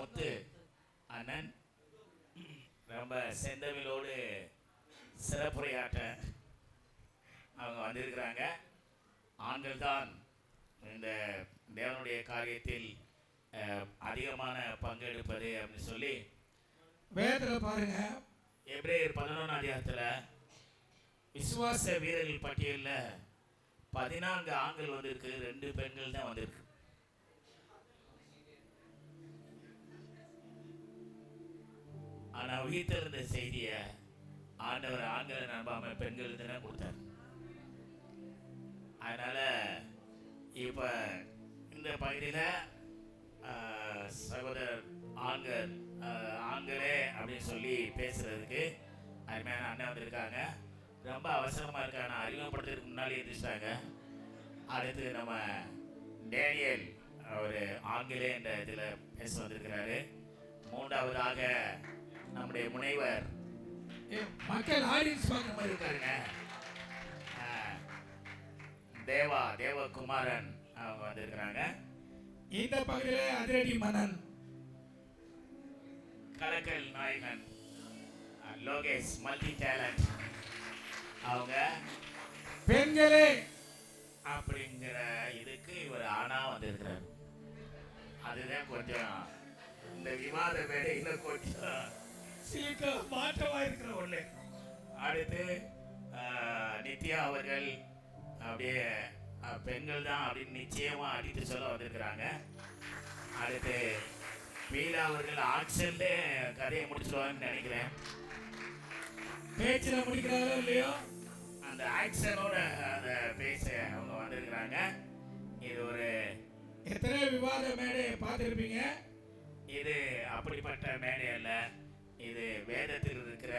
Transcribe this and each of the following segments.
முத்து அண்ணன் ரொம்ப செந்தமிழோடு சிறப்புரையாற்ற அவங்க வந்திருக்கிறாங்க. ஆண்கள் தான் இந்த தேவனுடைய காரியத்தில் அதிகமான பங்கெடுப்பது அப்படின்னு சொல்லி வேதத்தில் பாருங்க. எபிரேயர் 11ஆம் அதிகாரத்தில் விசுவாச வீரர்கள் பட்டியலில் 14 ஆண்கள் வந்திருக்கு, 2 பெண்கள் தான் வந்திருக்கு. ஆனா உயிர்த்தெழுந்த செய்திய ஆண்டவர் ஆண்களை நம்பாம பெண்களுக்கு தான் கொடுத்தார். அதனால இப்ப இந்த பகுதியில சகோதரர் ஆண்களே அப்படின்னு சொல்லி பேசுறதுக்கு அருமையான அண்ணன் வந்திருக்காங்க. ரொம்ப அவசரமா இருக்காங்க, அறிமுகப்படுத்துறதுக்கு முன்னாடி எதிர்த்தாங்க. அடுத்து நம்ம டேனியல் அவர் ஆண்களே என்ற இதுல பேச வந்திருக்கிறாரு. மூன்றாவதாக நம்முடைய முனைவர் மக்கள் ஆடியன்ஸ் பார்க்குற மாதிரி இருக்காருங்க, தேவகுமாரன் அவங்க வந்திருக்கிறாங்க. இந்த பகுதியிலே அதிரடி மன்னன் கலக்கல் நாயகன் லோகேஷ் மல்டி டேலண்ட் அவங்க பெண்களே அப்படிங்கிற இதுக்கு இவர் ஆனா வந்திருக்கிறார். அதுதான் கொஞ்சம் இந்த விவாத மேடையில கொஞ்சம் சீக்கிரம் மாற்றமா இருக்கிற ஒண்ணு. அடுத்து நித்யா அவர்கள் அப்படியே பெண்கள் தான் அப்படின்னு நிச்சயமா அடித்து சொல்ல வந்திருக்கிறாங்க. அடுத்து பீலா அவர்கள் ஆக்சன்ல கதையை முடிச்சிருவாங்கன்னு நினைக்கிறேன். பேச்சில் முடிக்கிறாரோ இல்லையோ அந்த ஆக்சனோட அந்த பேச அவங்க வந்திருக்கிறாங்க. இது ஒரு எத்தனை விவாத மேடையை பார்த்துருப்பீங்க. இது அப்படிப்பட்ட மேடை அல்ல, இது வேதத்தில் இருக்கிற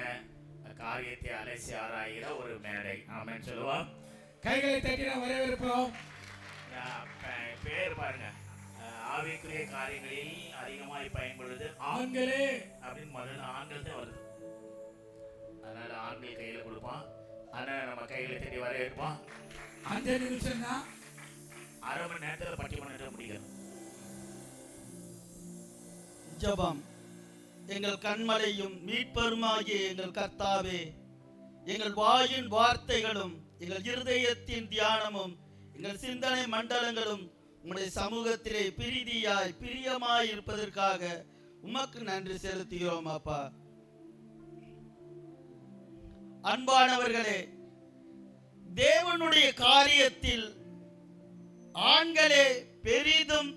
காரியத்தை அலசி ஆராய்கிற ஒரு மேடை. ஆமென் சொல்லுவோம். கைகளை தட்டி நாம் வரவேற்போம். பேர் பாருங்க, ஆவிக்குரிய காரியங்களில் அதிகமாய் பயன்படுது ஆண்களே அப்படின்னு முதல்ல ஆண்கள் தான் வருது. அதனால ஆண்கள் கையில கொடுப்போம். அதனால நம்ம கையில தட்டி வரவேற்போம். 5 நிமிஷம் தான், அரை மணி நேரத்தில் பட்டிமன்றத்தை முடிக்கணும். ஜெபம். எங்கள் கண்மலையும் மீட்பருமாகிய எங்கள் கர்த்தாவே, எங்கள் வாயின் வார்த்தைகளும் எங்கள் இருதயத்தின் தியானமும் எங்கள் சிந்தனை மண்டலங்களும் உம்முடைய சமூகத்திலே பிரியமாய் இருப்பதற்காக உமக்கு நன்றி செலுத்துகிறோம் அப்பா. அன்பானவர்களே, தேவனுடைய காரியத்தில் ஆண்களே பெரிதும்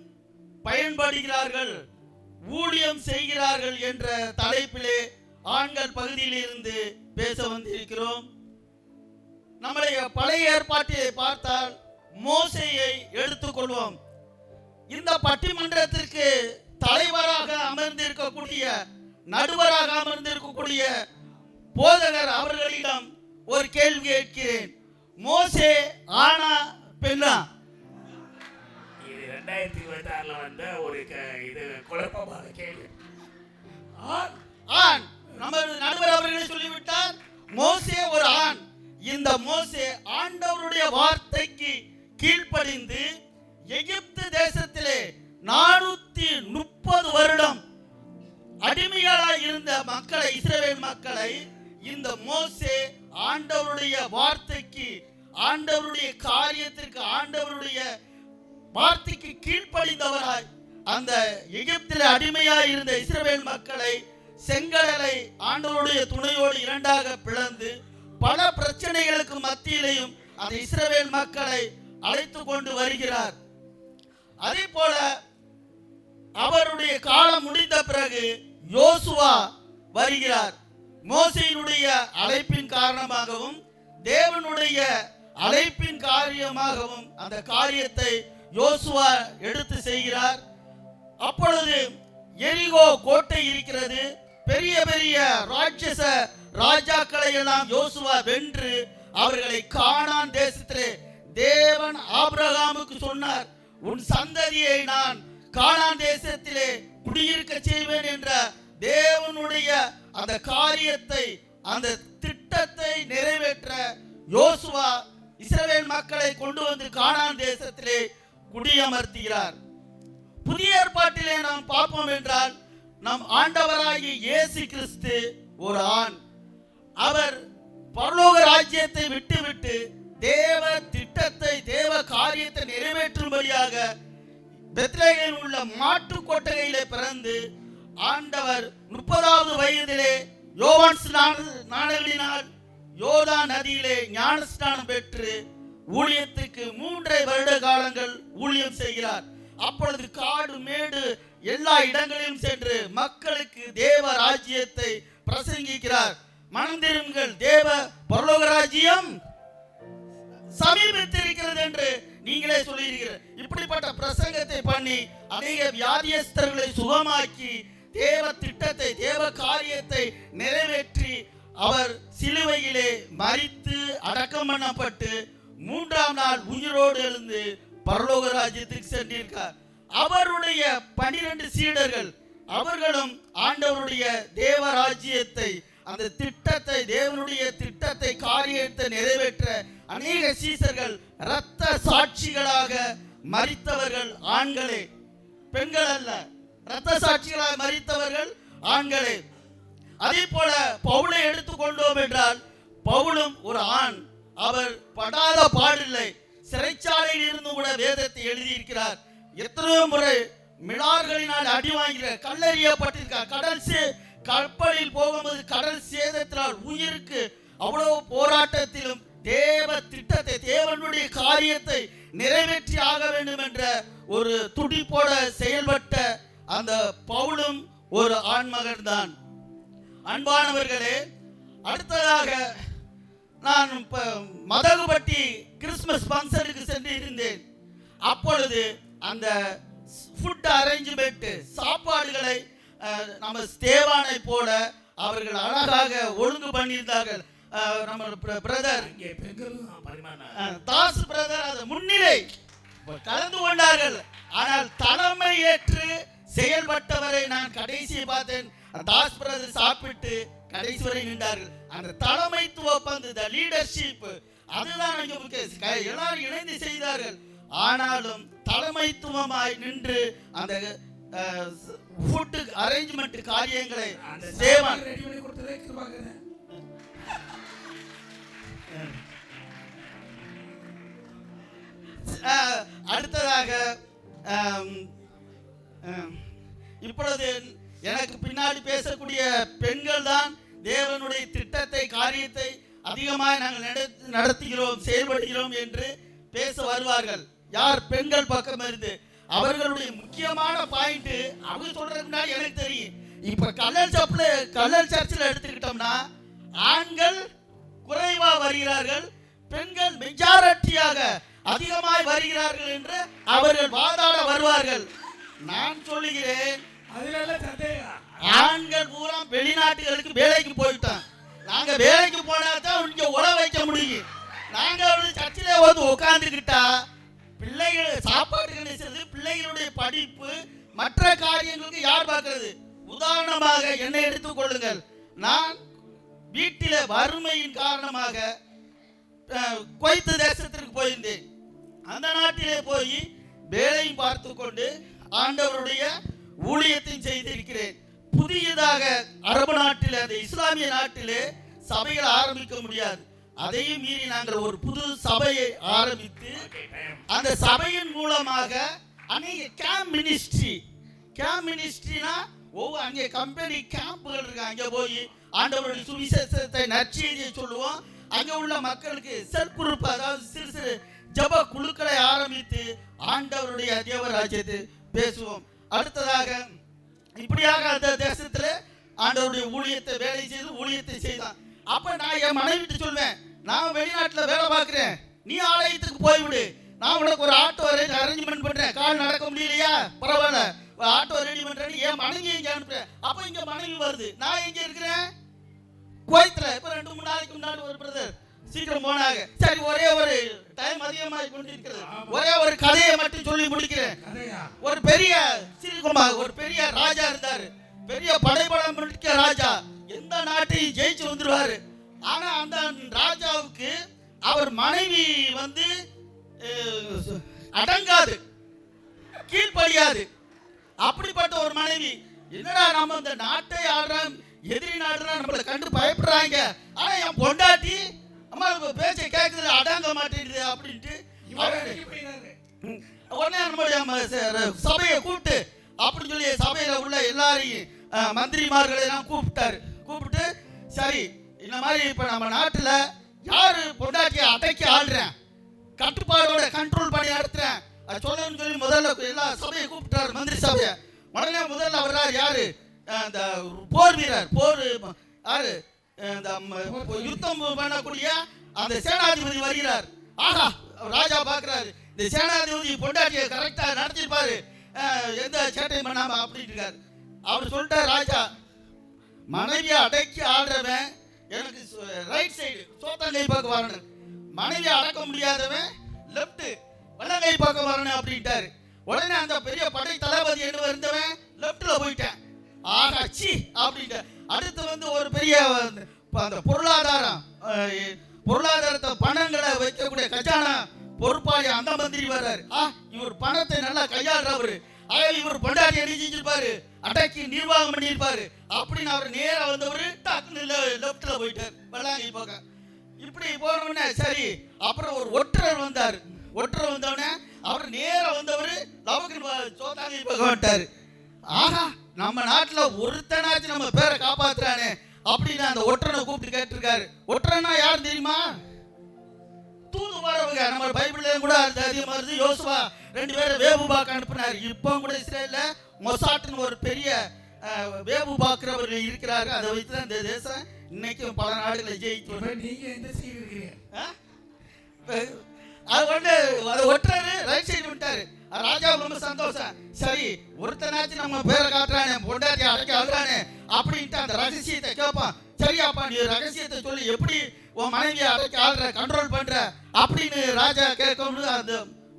பயன்படுகிறார்கள், ஊழியம் செய்கிறார்கள் என்ற தலைப்பிலே ஆண்கள் பகுதியிலிருந்து பேச வந்திருக்கிறோம். நம்முடைய பழைய ஏற்பாட்டிலே பார்த்தால் மோசேயை எடுத்துக்கொள்வோம். இந்த பட்டிமன்றத்திற்கு தலைவராக அமர்ந்திருக்கக்கூடிய, நடுவராக அமர்ந்திருக்கக்கூடிய போதகர் அவர்களிடம் ஒரு கேள்வி கேட்கிறேன். மோசே ஆனா பெண்ணா? இது 2026 வந்த ஒரு இது குழப்பமான கேள்வி. ஆண். நம்ம நடுவர் அவர்களே சொல்லிவிட்டார், மோசே ஒரு ஆண். இந்த மோசே ஆண்டவருடைய வார்த்தைக்கு கீழ்ப்படிந்து எகிப்து தேசத்திலே 430 வருடம் அடிமைகளாய் இருந்த மக்களை, இஸ்ரவேல் மக்களை இந்த மோசே ஆண்டவருடைய வார்த்தைக்கு, ஆண்டவருடைய காரியத்திற்கு, ஆண்டவருடைய வார்த்தைக்கு கீழ்ப்படிந்தவராய் அந்த எகிப்திலே அடிமையாய் இருந்த இஸ்ரவேல் மக்களை செங்கடலை ஆண்டவருடைய துணையோடு 2ஆக பிளந்து பல பிரச்சனைகளுக்கு மத்தியிலையும் அந்த இஸ்ரவேல் மக்களை அழைத்து கொண்டு வருகிறார். அதே போல அவருடைய காலம் முடிந்த பிறகு யோசுவா வருகிறார். மோசேயினுடைய அழைப்பின் காரணமாகவும் தேவனுடைய அழைப்பின் காரியமாகவும் அந்த காரியத்தை யோசுவா எடுத்து செய்கிறார். அப்பொழுது எரிகோ கோட்டை இருக்கிறது. பெரிய பெரிய ராட்சச ராஜாக்களை எல்லாம் யோசுவா வென்று அவர்களை கானான் தேசத்திலே, தேவன் ஆபிரகாமுக்கு சொன்னார், உன் சந்ததியை நான் கானான் தேசத்திலே குடியிருக்க செய்வேன் என்ற தேவனுடைய அந்த காரியத்தை, அந்த திட்டத்தை நிறைவேற்ற யோசுவா இஸ்ரவேல் மக்களை கொண்டு வந்து கானான் தேசத்திலே குடியமர்த்துகிறார். புதிய ஏற்பாட்டிலே நாம் பார்ப்போம் என்றால் நம் ஆண்டவராகிய இயேசு கிறிஸ்து ஒரு ஆண். அவர் பரலோக ராஜ்யத்தை விட்டுவிட்டு தேவ திட்டத்தை தேவ காரியத்தை நிறைவேற்றும்படியாக பெத்லகேமில் உள்ள மாட்டு கொட்டகையிலே பிறந்து ஆண்டவர் 30வது வயதிலே யோவான் ஸ்நானகனினால் யோர்தான் நதியிலே ஞானஸ்நானம் பெற்று ஊழியத்துக்கு 3 வருட காலங்கள் ஊழியம் செய்கிறார். அப்பொழுது காடு மேடு எல்லா இடங்களிலும் சென்று மக்களுக்கு தேவ ராஜ்யத்தை பிரசங்கிக்கிறார். மனம் திரும்புங்கள், தேவ பரலோக ராஜ்யம் சமீபித்திருக்கிறது என்று நீங்களே சொல்லியிருக்கிறீர்கள். இப்படிப்பட்ட பிரசங்கத்தை பண்ணி அநேக வியாதியஸ்தர்களை சுகமாக்கி தேவ திட்டத்தை தேவ காரியத்தை நிறைவேற்றி அவர் சிலுவையிலே மரித்து அடக்கம் பண்ணப்பட்டு 3ஆம் நாள் உயிரோடு எழுந்து பரலோக ராஜ்யத்திற்கு சென்றிருக்கார். அவருடைய 12 சீடர்கள் அவர்களும் ஆண்டவருடைய தேவ ராஜ்யத்தை அந்த திட்டத்தை தேவனுடைய திட்டத்தை காரியத்தை நிறைவேற்ற அநேக சீசர்கள் இரத்த சாட்சிகளாக மரித்தவர்கள் ஆண்களே, பெண்கள் அல்ல. இரத்த சாட்சிகளாக மரித்தவர்கள் ஆண்களே. அதே போல பவுலை எடுத்துக்கொண்டோம் என்றால் பவுலும் ஒரு ஆண். அவர் படாத பாடில்லை. சிறைச்சாலையில் இருந்து கூட வேதத்தை எழுதியிருக்கிறார். எத்தனையோ முறை மிளார்களினால் அடி வாங்கிறார், கல்லெறியப்பட்டிருக்கார். கப்பலில் போகும்போது கடல் சேதத்தினால் உயிருக்கு அவ்வளவு போராட்டத்திலும் தேவ திட்டத்தை தேவனுடைய காரியத்தை நிறைவேற்றி ஆக வேண்டும் என்ற ஒரு துடிப்போட செயல்பட்ட அந்த பவுலும் ஒரு ஆண்மகன் தான். அன்பானவர்களே, அடுத்ததாக நான் மதகுபட்டி கிறிஸ்துமஸ் ஃபங்க்ஷனுக்கு சென்று இருந்தேன். அப்பொழுது அந்த ஃபுட் அரேஞ்ச்மெண்ட் தாக்குதல்களை நம்ம ஸ்தேவானை போல அவர்கள் அழகாக ஒழுங்கு பண்ணியிருந்தார்கள். நம்ம பிரதர் தாஸ் பிரதர் அது முன்னிலை கலந்து கொண்டார்கள். ஆனால் தலைமை ஏற்று செயல்பட்டவரை நான் கடைசியை பார்த்தேன். தாஸ் பிரதர் சாப்பிட்டு கடைசி வரை நின்றார்கள். அந்த தலைமைத்துவ பந்து லீடர்ஷிப் அதுதான் எல்லாரும் இணைந்து செய்தார்கள். ஆனாலும் தலைமைத்துவமாய் நின்று அந்த ஃபுட் அரேஞ்ச்மெண்ட் காரியங்களை தேவன் ரெடி பண்ணி கொடுத்ததே கிருபாகரன். அடுத்ததாக இப்பொழுது எனக்கு பின்னாடி பேசக்கூடிய பெண்கள் தான் தேவனுடைய திட்டத்தை காரியத்தை அதிகமாக நாங்கள் நடத்துகிறோம் செயல்படுகிறோம் என்று பேச வருவார்கள். யார் பெண்கள் பக்கம் இருந்து அவர்களுடைய முக்கியமான பாயிண்ட் அவங்க சொல்றதுக்கு முன்னாடி எனக்கு தெரியும். இப்ப கல்லல் சர்ச்சில் எடுத்துக்கிட்டோம்னா ஆண்கள் குறைவா வருகிறார்கள், பெண்கள் மெஜாரிட்டியாக அதிகமாய் வருகிறார்கள் என்று அவர்கள் வாதாட வருவார்கள். நான் சொல்லுகிறேன், ஆண்கள் பூரா வெளிநாட்டுகளுக்கு வேலைக்கு போயிட்டான். நாங்க வேலைக்கு போனா தான் இங்க உழ வைக்க முடியும். நாங்க சர்ச்சிலே வந்து உட்கார்ந்துக்கிட்டா பிள்ளைகள் சாப்பாட்டுக்கு பிள்ளைகளுடைய படிப்பு மற்ற காரியங்களுக்கு யார் பார்க்கிறது? உதாரணமாக என்னை எடுத்துக் கொள்ளுங்கள். நான் வீட்டில வறுமையின் காரணமாக குவைத் தேசத்திற்கு போயிருந்தேன். அந்த நாட்டிலே போய் வேலையும் பார்த்து கொண்டு ஆண்டவருடைய ஊழியத்தையும் செய்திருக்கிறேன். புதியதாக அரபு நாட்டில் அந்த இஸ்லாமிய நாட்டிலே சபைகள் ஆரம்பிக்க முடியாது. அதையும் மீறி நாங்கள் ஒரு புது சபையை ஆரம்பித்து அந்த சபையின் மூலமாக அநேக கேம்ப் மினிஸ்ட்ரினா அங்கே கம்பெனி கேம்புகள் இருக்கு. அங்கே போய் ஆண்டவருடைய சுவிசேஷத்தை நற்செய்தியை சொல்லுவோம். அங்கே உள்ள மக்களுக்கு செல்ஃப் குரூப் அதாவது சிறு சிறு ஜப குழுக்களை ஆரம்பித்து ஆண்டவருடைய தேவராஜ்யத்தை பேசுவோம். அடுத்ததாக இப்படியாக அந்த தேசத்துல ஆண்டவருடைய ஊழியத்தை வேலை செய்து ஊழியத்தை செய்தான். அப்ப நான் என் மனைவிட்டு சொல்வேன், நான் வெளிநாட்டுல வேலை பார்க்கிறேன், நீ ஆலயத்துக்கு போய்விடு, நான் உனக்கு ஒரு ஆட்டோ அரேஞ்ச்மெண்ட் பண்றேன், கால் நடக்க முடியலையா பரவாயில்ல ஆட்டோ ரெடி பண்றேன், என் மனைவி இங்க அனுப்புறேன். அப்ப இங்க மனைவி வருது, நான் எங்க இருக்கிறேன்? குவைத்ல. இப்ப 2-3 நாளைக்கு முன்னாடி ஒரு பிரதர் சீக்கிரம் போனாங்க. சரி, ஒரே ஒரு டைம் அதிகமாக கொண்டிருக்கிறது, ஒரே ஒரு கதையை மட்டும் சொல்லி முடிக்கிறேன். ஒரு பெரிய சிறுகுமாக ஒரு பெரிய ராஜா இருந்தாரு, பெரிய படைபலம் முடிக்க ராஜா, எந்த நாட்டையும் ஜெயிச்சு வந்துருவாரு. ஆனா அந்த ராஜாவுக்கு அவர் மனைவி வந்து அடங்காது, கீழ்ப்படியாது. அப்படிப்பட்ட ஒரு மனைவி என்னடா நம்ம இந்த நாட்டை ஆடுறோம், எதிரி நாடுறா நம்மளை கண்டு பயப்படுறாங்க. ஆனா என் பொண்டாட்டி அம்மா பேச்சை கேட்குது அடங்க மாட்டேங்குது அப்படின்ட்டு உடனே நம்மளுடைய சபையை கூப்பிட்டு அப்படின்னு சொல்லி சபையில உள்ள எல்லாரையும் மந்திரிமார்களை எல்லாம் கூப்பிட்டு சரி இந்த மாதிரி இப்ப நம்ம நாட்டுல யாரு பொண்டாட்டியை அடக்கி ஆடுறேன், கட்டுப்பாடோட கண்ட்ரோல் பண்ணி நடத்துறேன் அது சொல்லணும்னு சொல்லி முதல்ல எல்லா சபையை கூப்பிட்டாரு, மந்திரி சபையை. உடனே முதல்ல வர்றாரு யாரு, அந்த போர் வீரர், போர் யாரு, யுத்தம் பண்ணக்கூடிய அந்த சேனாதிபதி வருகிறார். ஆஹா, ராஜா பாக்குறாரு இந்த சேனாதிபதி பொண்டாட்டியை கரெக்டா நடத்திருப்பாரு, எந்த சேட்டையும் பண்ணாம அப்படின்னு இருக்காரு. அவர் சொல்லிட்டார், ராஜா மனைவியை அடக்கி ஆடுறவன் எனக்கு ரைட் சைடு சோத்தங்கை பக்கம் வரணும், மனைவியை அடக்க முடியாதவன் லெப்ட் வலங்கை பக்கம் வரணும் அப்படின்ட்டாரு. உடனே அந்த பெரிய படை தளபதி என்ன இருந்தவன் லெப்ட்ல போயிட்டேன். ஆகா சி அப்படின்ட்டு அடுத்து வந்து ஒரு பெரிய அந்த பொருளாதாரத்தை பணங்களை வைக்கக்கூடிய கஜானா பொறுப்பாளி அந்த மந்திரி வர்றாரு. இவர் பணத்தை நல்லா கையாளுறவரு, இவர் பொண்டாட்டி என்ன செஞ்சிருப்பாரு, அடக்கி நிர்வாகம் பண்ணியிருப்பாரு அப்படின்னு அவர் நேரா வந்தவரு டக்குன்னு லெப்ட்ல போயிட்டார் வல்லாங்கி பக்கம். இப்படி போனோடனே சரி அப்புறம் ஒரு ஒற்றர் வந்தார். ஒற்றர் வந்தோடனே அவர் நேரா வந்தவர் லவக்கு சோத்தாங்கி பக்கம் வந்துட்டாரு. ஆஹா, நம்ம நாட்டுல ஒருத்தனாச்சும் நம்ம பேரை காப்பாத்துறானே அப்படின்னு அந்த ஒற்றனை கூப்பிட்டு கேட்டிருக்காரு. ஒற்றனா யாரு தெரியுமா, தூது வரவங்க. நம்ம பைபிள்ல கூட அதிகமா இருந்து யோசுவா 2 பேரும் வேவுபாக்கு அனுப்பினார். இப்போ கூட இஸ்ரேல்ல மொசாட்னு ஒரு பெரிய வேவுபாக்குறவர் இருக்கிறாரு. அதை வைத்து தான் இந்த தேசம் இன்னைக்கும் பல நாடுகளை ஜெயிச்சு. நீங்க எந்த சைடு இருக்கிறீங்க? அது கொண்டு அதை ஒற்றாரு ரைட் சைடு விட்டாரு. ராஜா ரொம்ப சந்தோஷம். சரி ஒருத்தனாச்சும் நம்ம பேரை காட்டுறானே, பொண்டாட்டி அடக்கி ஆடுறானே அப்படின்ட்டு அந்த ரகசியத்தை கேட்பான். சரியாப்பா நீ ரகசியத்தை சொல்லி எப்படி உன் மனைவியை அடக்கி ஆடுற, கண்ட்ரோல் பண்ற அப்படின்னு ராஜா கேட்கணும்னு அந்த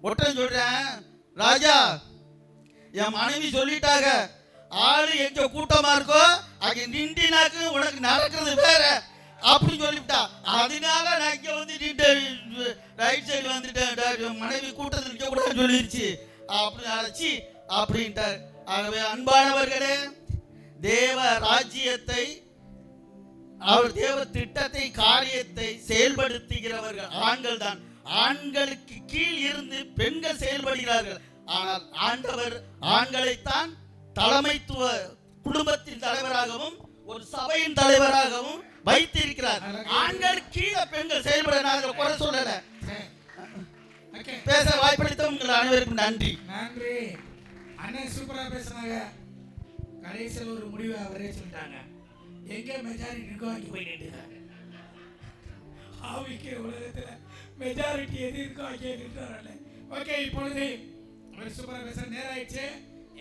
ஒற்றன் சொல்றேன். ராஜா என் மனைவி சொல்லிட்டாங்க, ஆளு எங்க கூட்டமா இருக்கோ அங்க நின்றினாக்கு உனக்கு நடக்கிறது வேற அப்படின்னு சொல்லிவிட்டா. அதனால நான் இங்க வந்து ரைட் சைடு வந்துட்டேன், மனைவி கூட்டத்தில் நிற்க கூடாதுன்னு சொல்லிருச்சு அப்படின்னு அழைச்சி அப்படின்ட்டார். ஆகவே அன்பானவர்களே, தேவ ராஜ்யத்தை அவர் தேவ திட்டத்தை காரியத்தை செயல்படுத்துகிறவர்கள் ஆண்கள் தான். ஆண்களுக்கு கீழ் இருந்து பெண்கள் செயல்படுகிறார்கள். ஆனால் ஆண்டவர் ஆண்களைத்தான் தலைமைத்துவ குடும்பத்தின் தலைவராகவும் ஒரு சபையின் தலைவராகவும் வைத்திருக்கிறார். ஆண்கள் கீழே பெண்கள் செயல்பட நான் குறை சொல்லல. பேச வாய்ப்பளித்த உங்கள் அனைவருக்கும் நன்றி. நன்றி அண்ணன், சூப்பரா பேசுனாங்க. கடைசியில் ஒரு முடிவை அவரே சொல்லிட்டாங்க. எங்க மெஜாரிட்டி இருக்கோ அங்கே போய் நின்றுட்டாங்க. ஆவிக்கிற உலகத்துல மெஜாரிட்டி எது இருக்கோ அங்கே நின்றாரு. ஓகே, இப்பொழுது அவர் சூப்பரா பேச நேரம் ஆயிடுச்சு.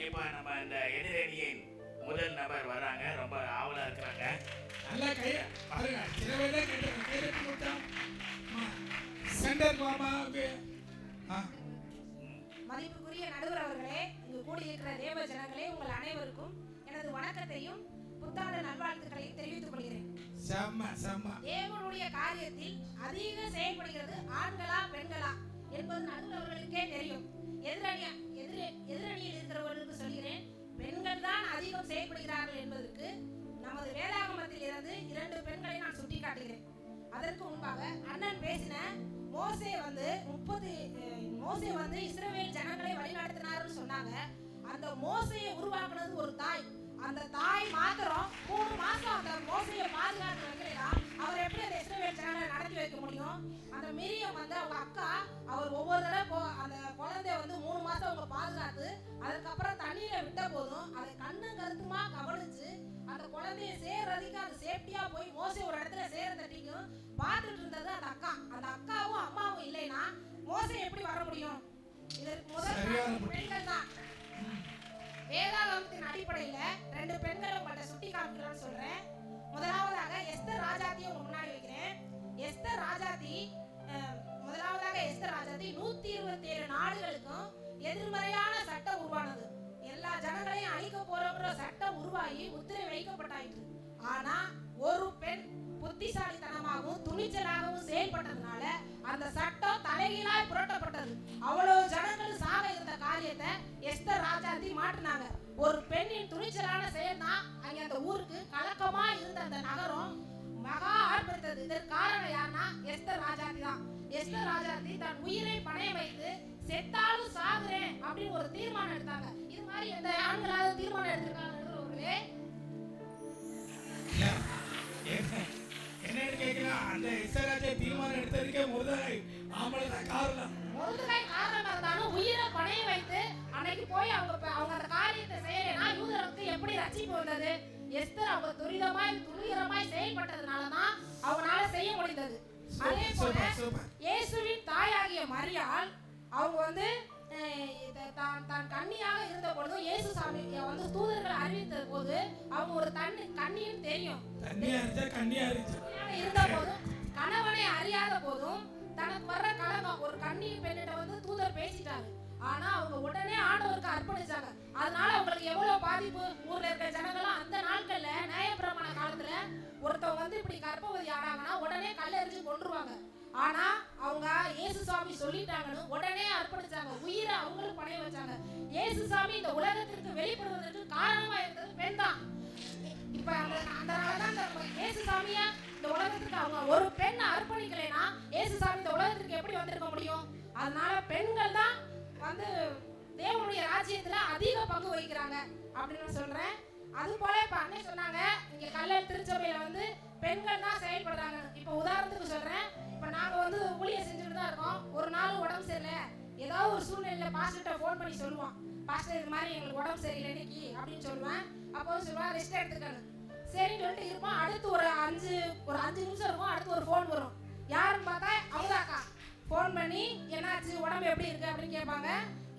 இப்போ நம்ம இந்த எதிரணியின் முதல் நபர் வராங்க, ரொம்ப ஆவலா இருக்கிறாங்க. நல்லா கைய பாருங்க, சில பேர் தான் கேட்டாங்க, கையெழுத்து கொடுத்தோம். சென்டர் மாமா மதிப்புக்குரிய நடுவர் அவர்களே, இங்கு கூடியிருக்கிற தேவ ஜனங்களே, உங்கள் அனைவருக்கும் எனது வணக்கத்தையும் புத்தாண்டு நல்வாழ்த்துக்களையும் தெரிவித்துக் கொள்கிறேன். தேவனுடைய காரியத்தில் அதிக செயல்படுகிறது ஆண்களா பெண்களா என்பது நடுவர் அவர்களுக்கே தெரியும். எதிரணியில் இருக்கிறவர்களுக்கு சொல்கிறேன், பெண்கள் தான் அதிகம் செயல்படுகிறார்கள் என்பதற்கு நமது வேதாகமத்தில் இருந்து 2 பெண்களை நான் சுட்டிக்காட்டுகிறேன். அதற்கு முன்பாக அண்ணன் பேசின மோசே வந்து இஸ்ரவேல் ஜனங்களை வழிநடத்தினார்னு சொன்னாங்க. அந்த மோசையை உருவாக்குனது ஒரு தாய். அந்த தாய் மாத்திரம் 3 மாசம் அந்த மோசையை பாதுகாத்து வைக்கலையா அவர் எப்படி அந்த இஸ்ரவேல் ஜனங்களை நடத்தி வைக்க முடியும்? அந்த மிரியம் வந்து அவங்க அக்கா, அவர் ஒவ்வொரு தடவை அந்த குழந்தைய வந்து 3 மாசம் அவங்க பாதுகாத்து அதுக்கப்புறம் தண்ணியில விட்ட போதும் அதை கண்ணும் கருத்துமா கவனிச்சு அந்த குழந்தைய சேர்றதுக்கு அது சேஃப்டியா போய் மோசை ஒரு இடத்துல சேர தட்டிக்கும் பார்த்துட்டு இருந்தது அந்த அக்கா. அந்த அக்காவும் அம்மாவும் இல்லைன்னா மோசை எப்படி வர முடியும்? இதற்கு முதல் பெண்கள் தான். வேதாகமத்தின் அடிப்படையில 2 பெண்களை உங்கள்கிட்ட சுட்டி காமிக்கலாம்னு சொல்றேன். முதலாவதாக எஸ்தர் ராஜாத்தியை உங்க முன்னாடி வைக்கிறேன். எஸ்தர் ராஜாத்தி 127 நாடுகளுக்கும் எதிர்மறையான சட்டம் உருவானது. எல்லா ஜனங்களையும் அழிக்க போறோங்கிற சட்டம் உருவாகி முத்திரை வைக்கப்பட்டாயிற்று. ஆனா ஒரு பெண் புத்திசாலித்தனமாகவும் துணிச்சலாகவும் செயல்பட்டதுனால அந்த சட்டம் தலைகீழாய் புரட்டப்பட்டது. அவ்வளவு ஜனங்கள் சாக இருந்த காரியத்தை எஸ்தர் ராஜாத்தி மாட்டினாங்க. ஒரு பெண்ணின் துணிச்சலான செயல் தான் அங்கே அந்த ஊருக்கு கலக்கமா இருந்த அந்த நகரம் மகா ஆர்ப்பரித்தது. இதற்கு காரணம் யாருன்னா எஸ்தர் ராஜாத்தி தான். எஸ்தர் ராஜாத்தி தன் உயிரை பணைய வைத்து செத்தாலும் சாகுறேன் அப்படின்னு ஒரு தீர்மானம் எடுத்தாங்க. இது மாதிரி எந்த ஆண்களாவது தீர்மானம் எடுத்திருக்காங்களே? என்னன்னு கேட்கலாம். அந்த எஸ்தர் ராஜா தீர்மானம் எடுத்ததுக்கே முருதகாய் ஆம்பளை தான் காரணம். முருதகாய் காரணம் இருந்தாலும் உயிரை பணைய வைத்து அன்னைக்கு போய் அவங்க அந்த காரியத்தை செய்யலைன்னா யூதருக்கு எப்படி ரட்சிப்பு வந்தது? எஸ்தர் அவங்க துரிதமாய் செயல்பட்டதுனாலதான் அவங்களால செய்ய முடிந்தது. அதே போல இயேசுவின் தாயாகிய மரியாள் அவங்க வந்து தான் கன்னியாக இருந்த பொழுது இயேசு சாமி வந்து தூதர்கள் அறிவித்த போது அவங்க ஒரு கன்னின்னு தெரியும். இருந்த போதும் கணவனை அறியாத போதும் தனக்கு வர்ற கலகம் ஒரு கன்னி பெண்ணிட்ட வந்து தூதர் பேசிட்டாங்க. ஆனா அவங்க உடனே ஆண்டவருக்கு அர்ப்பணிச்சாங்க. அதனால அவங்களுக்கு எவ்வளவு பாதிப்பு. ஊர்ல இருக்க ஜனங்களும் அந்த நாட்கள்ல நியாயப்பிரமாண காலத்துல ஒருத்தவங்க வந்து இப்படி கர்ப்பவதி ஆனாங்கன்னா உடனே கல்லெறிஞ்சு கொன்றுவாங்க. ஆனா அவங்க இயேசு சாமி சொல்லிட்டாங்கன்னு உடனே அர்ப்பணிச்சாங்க. உயிரை அவங்களும் பணைய வச்சாங்க. இயேசு சாமி இந்த உலகத்திற்கு வெளிப்படுவதற்கு காரணமா இருந்தது பெண் தான். இப்ப அதனாலதான் இயேசு சாமிய இந்த உலகத்துக்கு அவங்க ஒரு பெண் அர்ப்பணிக்கலைன்னா இயேசு சாமி இந்த உலகத்திற்கு எப்படி வந்திருக்க முடியும்? அதனால பெண்கள் தான் வந்து தேவனுடைய ராஜ்யத்துல அதிக பங்கு வகிக்கிறாங்க அப்படின்னு சொல்றேன். அது போல இப்ப அன்னை சொன்னாங்க இங்க கல்லல் திருச்சபையில வந்து பெண்கள் தான் செயல்படுறாங்க. இப்ப உதாரணத்துக்கு சொல்றேன். இப்ப நாங்க வந்து ஊழியம் செஞ்சுட்டு தான் இருக்கோம். ஒரு நாள் உடம்பு சரியில்லை, ஏதாவது ஒரு சூழ்நிலையில பாஸ்டர்கிட்ட ஃபோன் பண்ணி சொல்லுவோம், பாஸ்டர் இது மாதிரி எங்களுக்கு உடம்பு சரியில்லை இன்னைக்கு அப்படின்னு சொல்லுவேன். அப்போ சொல்லுவேன் ரெஸ்ட் எடுத்துக்கணும். சரின்னு சொல்லிட்டு இருப்போம். அடுத்து ஒரு அஞ்சு நிமிஷம் இருக்கும். அடுத்து ஒரு ஃபோன் வரும். யாருன்னு பார்த்தா அவங்கதாக்கா ஃபோன் பண்ணி என்னாச்சு உடம்பு எப்படி இருக்கு அப்படின்னு கேட்பாங்க.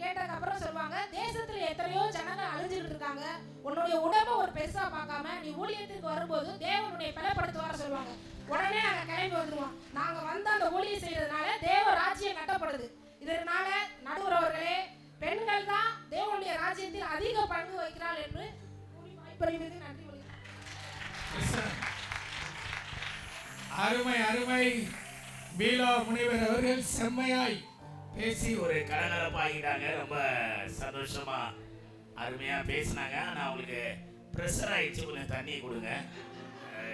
கேட்டதுக்கு அப்புறம் சொல்லுவாங்க தேசத்துல எத்தனையோ ஜனங்கள் அழிஞ்சுட்டு இருக்காங்க. உன்னுடைய உடம்பை ஒரு பெருசா பார்க்காம நீ ஊழியத்திற்கு வரும்போது தேவனுடைய பலப்படுத்த வர சொல்லுவாங்க. உடனே நாங்க கிளம்பி வந்துருவோம். நாங்க வந்து அந்த ஊழியம் செய்யறதுனால தேவ ராஜ்யம் கட்டப்படுது. இதனால நடுவர் அவர்களே பெண்கள் தான் தேவனுடைய ராஜ்யத்தில் அதிக பங்கு வகிக்கிறாள் என்று வாய்ப்பளித்ததுக்கு நன்றி. அருமை அருமை. பீலா முனிவர் அவர்கள் செம்மையாய் பேசி ஒரு கலகலப்பாகிட்டாங்க. ரொம்ப சந்தோஷமா அருமையா பேசினாங்க. ஆனா அவங்களுக்கு ப்ரெஷர் ஆயிடுச்சு. கொஞ்சம் தண்ணி கொடுங்க.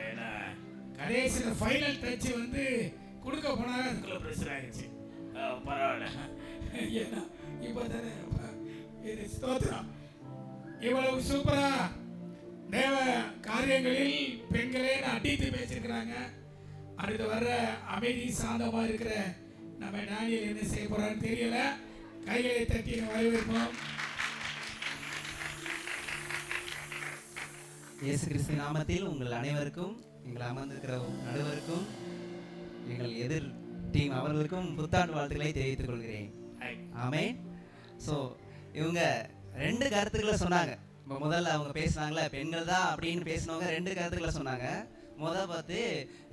ஏன்னா கடைசியில் ஃபைனல் டச் வந்து கொடுக்க போனாங்க. அதுக்குள்ள ப்ரெஷர் ஆயிடுச்சு. பரவாயில்ல. ஏன்னா இப்போ தானே இது ஸ்தோத்திரம். இவ்வளவு சூப்பரா தேவ காரியங்களில் பெண்களே அடித்து பேசியிருக்கிறாங்க. அடுத்து வர்ற அமைதி சாந்தமா இருக்கிற நம்ம டேனியல் என்ன செய்ய போறான்னு தெரியல. கைகளை தட்டி வரவேற்போம். இயேசு கிறிஸ்து நாமத்தில் உங்கள் அனைவருக்கும், எங்கள் அமர்ந்திருக்கிற நடுவருக்கும், எங்கள் எதிர் டீம் அவர்களுக்கும் புத்தாண்டு வாழ்த்துக்களை தெரிவித்துக் கொள்கிறேன். ஆமென். ஸோ இவங்க 2 கருத்துக்களை சொன்னாங்க. இப்போ முதல்ல அவங்க பேசினாங்களே பெண்கள் தான் அப்படின்னு பேசினவங்க 2 கருத்துக்களை சொன்னாங்க. முதல் பார்த்து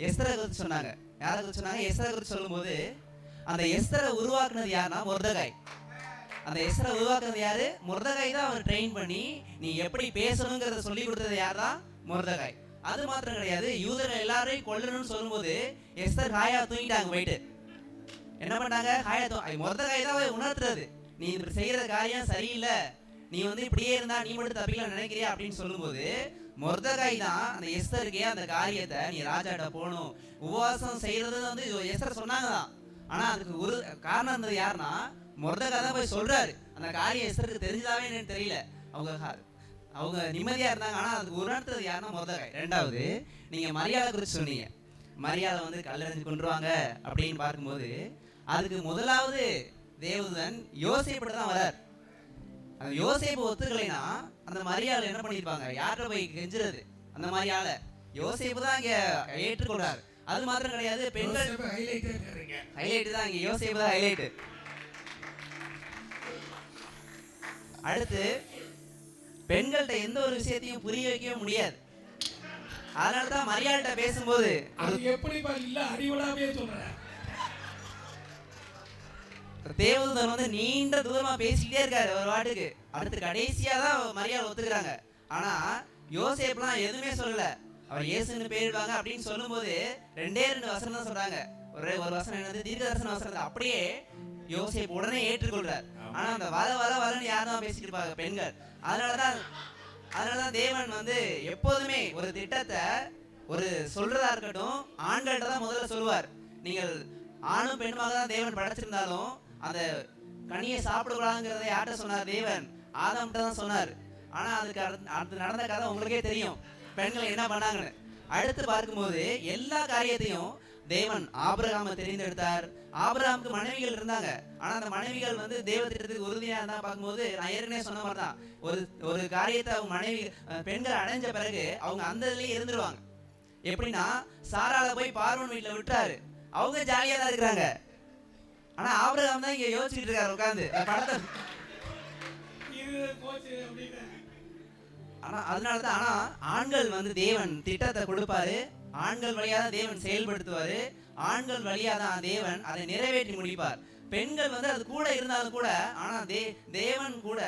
எஸ்தரை குறித்து சொன்னாங்க. யாரை குறித்து சொன்னாங்க? எஸ்தரை குறித்து சொல்லும்போது அந்த எஸ்தரை உருவாக்குனது யாருன்னா மொர்தகாய். அந்த எஸ்தரை உருவாக்குனது யாரு? மொர்தகாய் தான் அவர் ட்ரெயின் பண்ணி நீ எப்படி பேசணுங்கிறத சொல்லி கொடுத்தது யார் தான்? மொர்தகாய். அது மாத்திரம் கிடையாது, யூதர்கள் எல்லாரையும் கொல்லணும்னு சொல்லும்போது எஸ்தர் ஹாயா தூங்கிட்டாங்க. போயிட்டு என்ன பண்ணாங்க? மொர்தகாய் தான் உணர்த்துறது, நீ இப்படி செய்யற காரியம் சரியில்லை, நீ வந்து இப்படியே இருந்தா நீ மட்டும் தப்பிக்கலாம் நினைக்கிறியா அப்படின்னு சொல்லும்போது மொர்தகாய் தான் அந்த எஸ்தருக்கே அந்த காரியத்தை நீ ராஜாட்ட போகணும் உபவாசம் செய்யறது வந்து எஸ்தர் சொன்னாங்க தான். ஆனா அதுக்கு ஒரு காரணம் இருந்தது யாருன்னா மொர்தகாய் தான் போய் சொல்றாரு. அந்த காரியம் எஸ்தருக்கு தெரிஞ்சதாவே என்னன்னு தெரியல. அவங்க நிம்மதியா இருந்தாங்க. ஆனா அதுக்கு உணர்த்தது யாருன்னா மொர்தகாய். 2வது நீங்க மரியாதை குறித்து சொன்னீங்க. மரியாதை வந்து கல்லறிஞ்சு கொண்டுருவாங்க அப்படின்னு பார்க்கும்போது அதுக்கு முதலாவது தேவதூதன் யோசேப்பு தான் வரார். அந்த யோசேப்பு ஒத்துக்கலைன்னா அந்த மரியாதை என்ன பண்ணிருப்பாங்க? யார்கிட்ட போய் கெஞ்சுறது? அந்த மரியாதை யோசேப்பு தான் இங்க ஏற்றுக்கொள்றாரு. அது மாத்திரம் கிடையாது, பெண்கள் ஹைலைட் தான் இங்க, யோசேப்பு தான் ஹைலைட். அடுத்து பெண்கள்கிட்ட எந்த ஒரு விஷயத்தையும் புரிய வைக்கவே முடியாது. அதனாலதான் மரியாதை பேசும்போது தேவதூதன் வந்து நீண்ட தூரமா பேசிக்கிட்டே இருக்காரு ஒரு வாட்டுக்கு. அடுத்து கடைசியா தான் மரியாதை ஒத்துக்கிறாங்க. ஆனா யோசேப்லாம் எதுவுமே சொல்லல. அவர் இயேசுன்னு பேரிடுவாங்க அப்படின்னு சொல்லும் போது 2 வசனம் தான் சொல்றாங்க. ஒரு வசனம் என்னது? தீர்க்க தரிசன வசனம். அப்படியே யோசேப் உடனே ஏற்றுக்கொள்றார். ஆனா அந்த வரன்னு யாரும் பேசிட்டு இருப்பாங்க பெண்கள். அதனாலதான் தேவன் வந்து எப்போதுமே ஒரு திட்டத்தை ஒரு சொல்றதா இருக்கட்டும் ஆண்கள்ட்ட தான் முதல்ல சொல்லுவார். நீங்கள் ஆணும் பெண்ணுமாக தான் தேவன் படைச்சிருந்தாலும் அந்த கனியை சாப்பிடக்கூடாதுங்கிறத யார்கிட்ட சொன்னார்? தேவன் ஆதாம்கிட்ட தான் சொன்னார். ஆனா அது நடந்த கதை உங்களுக்கே தெரியும், பெண்கள் என்ன பண்ணாங்கன்னு. அடுத்து பார்க்கும்போது எல்லா காரியத்தையும் தேவன் ஆபிரகாமை தெரிந்தெடுத்தார். ஆபிரகாமுக்கு மனைவிகள் இருந்தாங்க, ஆனா அந்த மனைவிகள் வந்து தேவ திட்டத்துக்கு உறுதியா இருந்தா பார்க்கும்போது நான் ஏற்கனவே சொன்ன மாதிரி தான் ஒரு காரியத்தை அவங்க மனைவி பெண்கள் அடைஞ்ச பிறகு அவங்க அந்த இதுலயே இருந்துருவாங்க. எப்படின்னா சாராள போய் பார்வன் வீட்டுல விட்டாரு, அவங்க ஜாலியா தான் இருக்கிறாங்க. ஆனா ஆபிரகாம் தான் இங்க யோசிச்சுட்டு இருக்காரு உட்காந்து படத்தை. ஆனா அதனாலதான் ஆண்கள் வந்து தேவன் திட்டத்தை கொடுப்பாரு, ஆண்கள் வழியா தான் தேவன் செயல்படுத்துவாரு, ஆண்கள் வழியா தான் தேவன் அதை நிறைவேற்றி முடிப்பார். பெண்கள் வந்து அது கூட இருந்தாலும் கூட ஆனா தேவன் கூட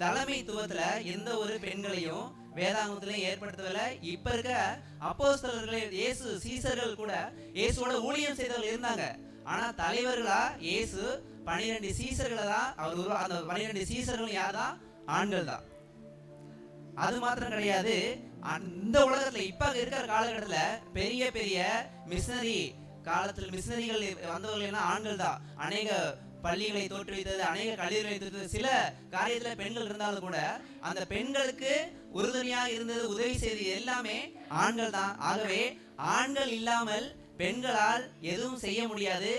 தலைமைத்துவத்துல எந்த ஒரு பெண்களையும் வேதாகமத்திலையும் ஏற்படுத்தவில்லை. இப்ப இருக்க அப்போஸ்தலர்களே இயேசு சீசர்கள் கூட இயேசுவோட ஊழியம் செய்தவர்கள் இருந்தாங்க. ஆனா தலைவர்களா இயேசு 12 சீசர்களை தான் அவர் அந்த 12 சீசர்களும் யார் தான்? ஆண்கள் தான். அது மாத்திரம் கிடையாது, இந்த உலகத்துல இப்ப இருக்கிற காலகட்டத்துல பெரிய பெரிய மிஷனரி காலத்தில் மிஷனரிகள் வந்தவர்கள் ஆண்கள் தான். அநேக பள்ளிகளை தோற்றுவித்தது, அநேக கல்லூரிகளை தோற்றுவித்தது, சில காரியத்துல பெண்கள் இருந்தாலும் கூட அந்த பெண்களுக்கு உறுதுணையாக இருந்தது, உதவி செய்தது எல்லாமே ஆண்கள் தான். ஆகவே ஆண்கள் இல்லாமல் பெண்களால் எதுவும் செய்ய முடியாது.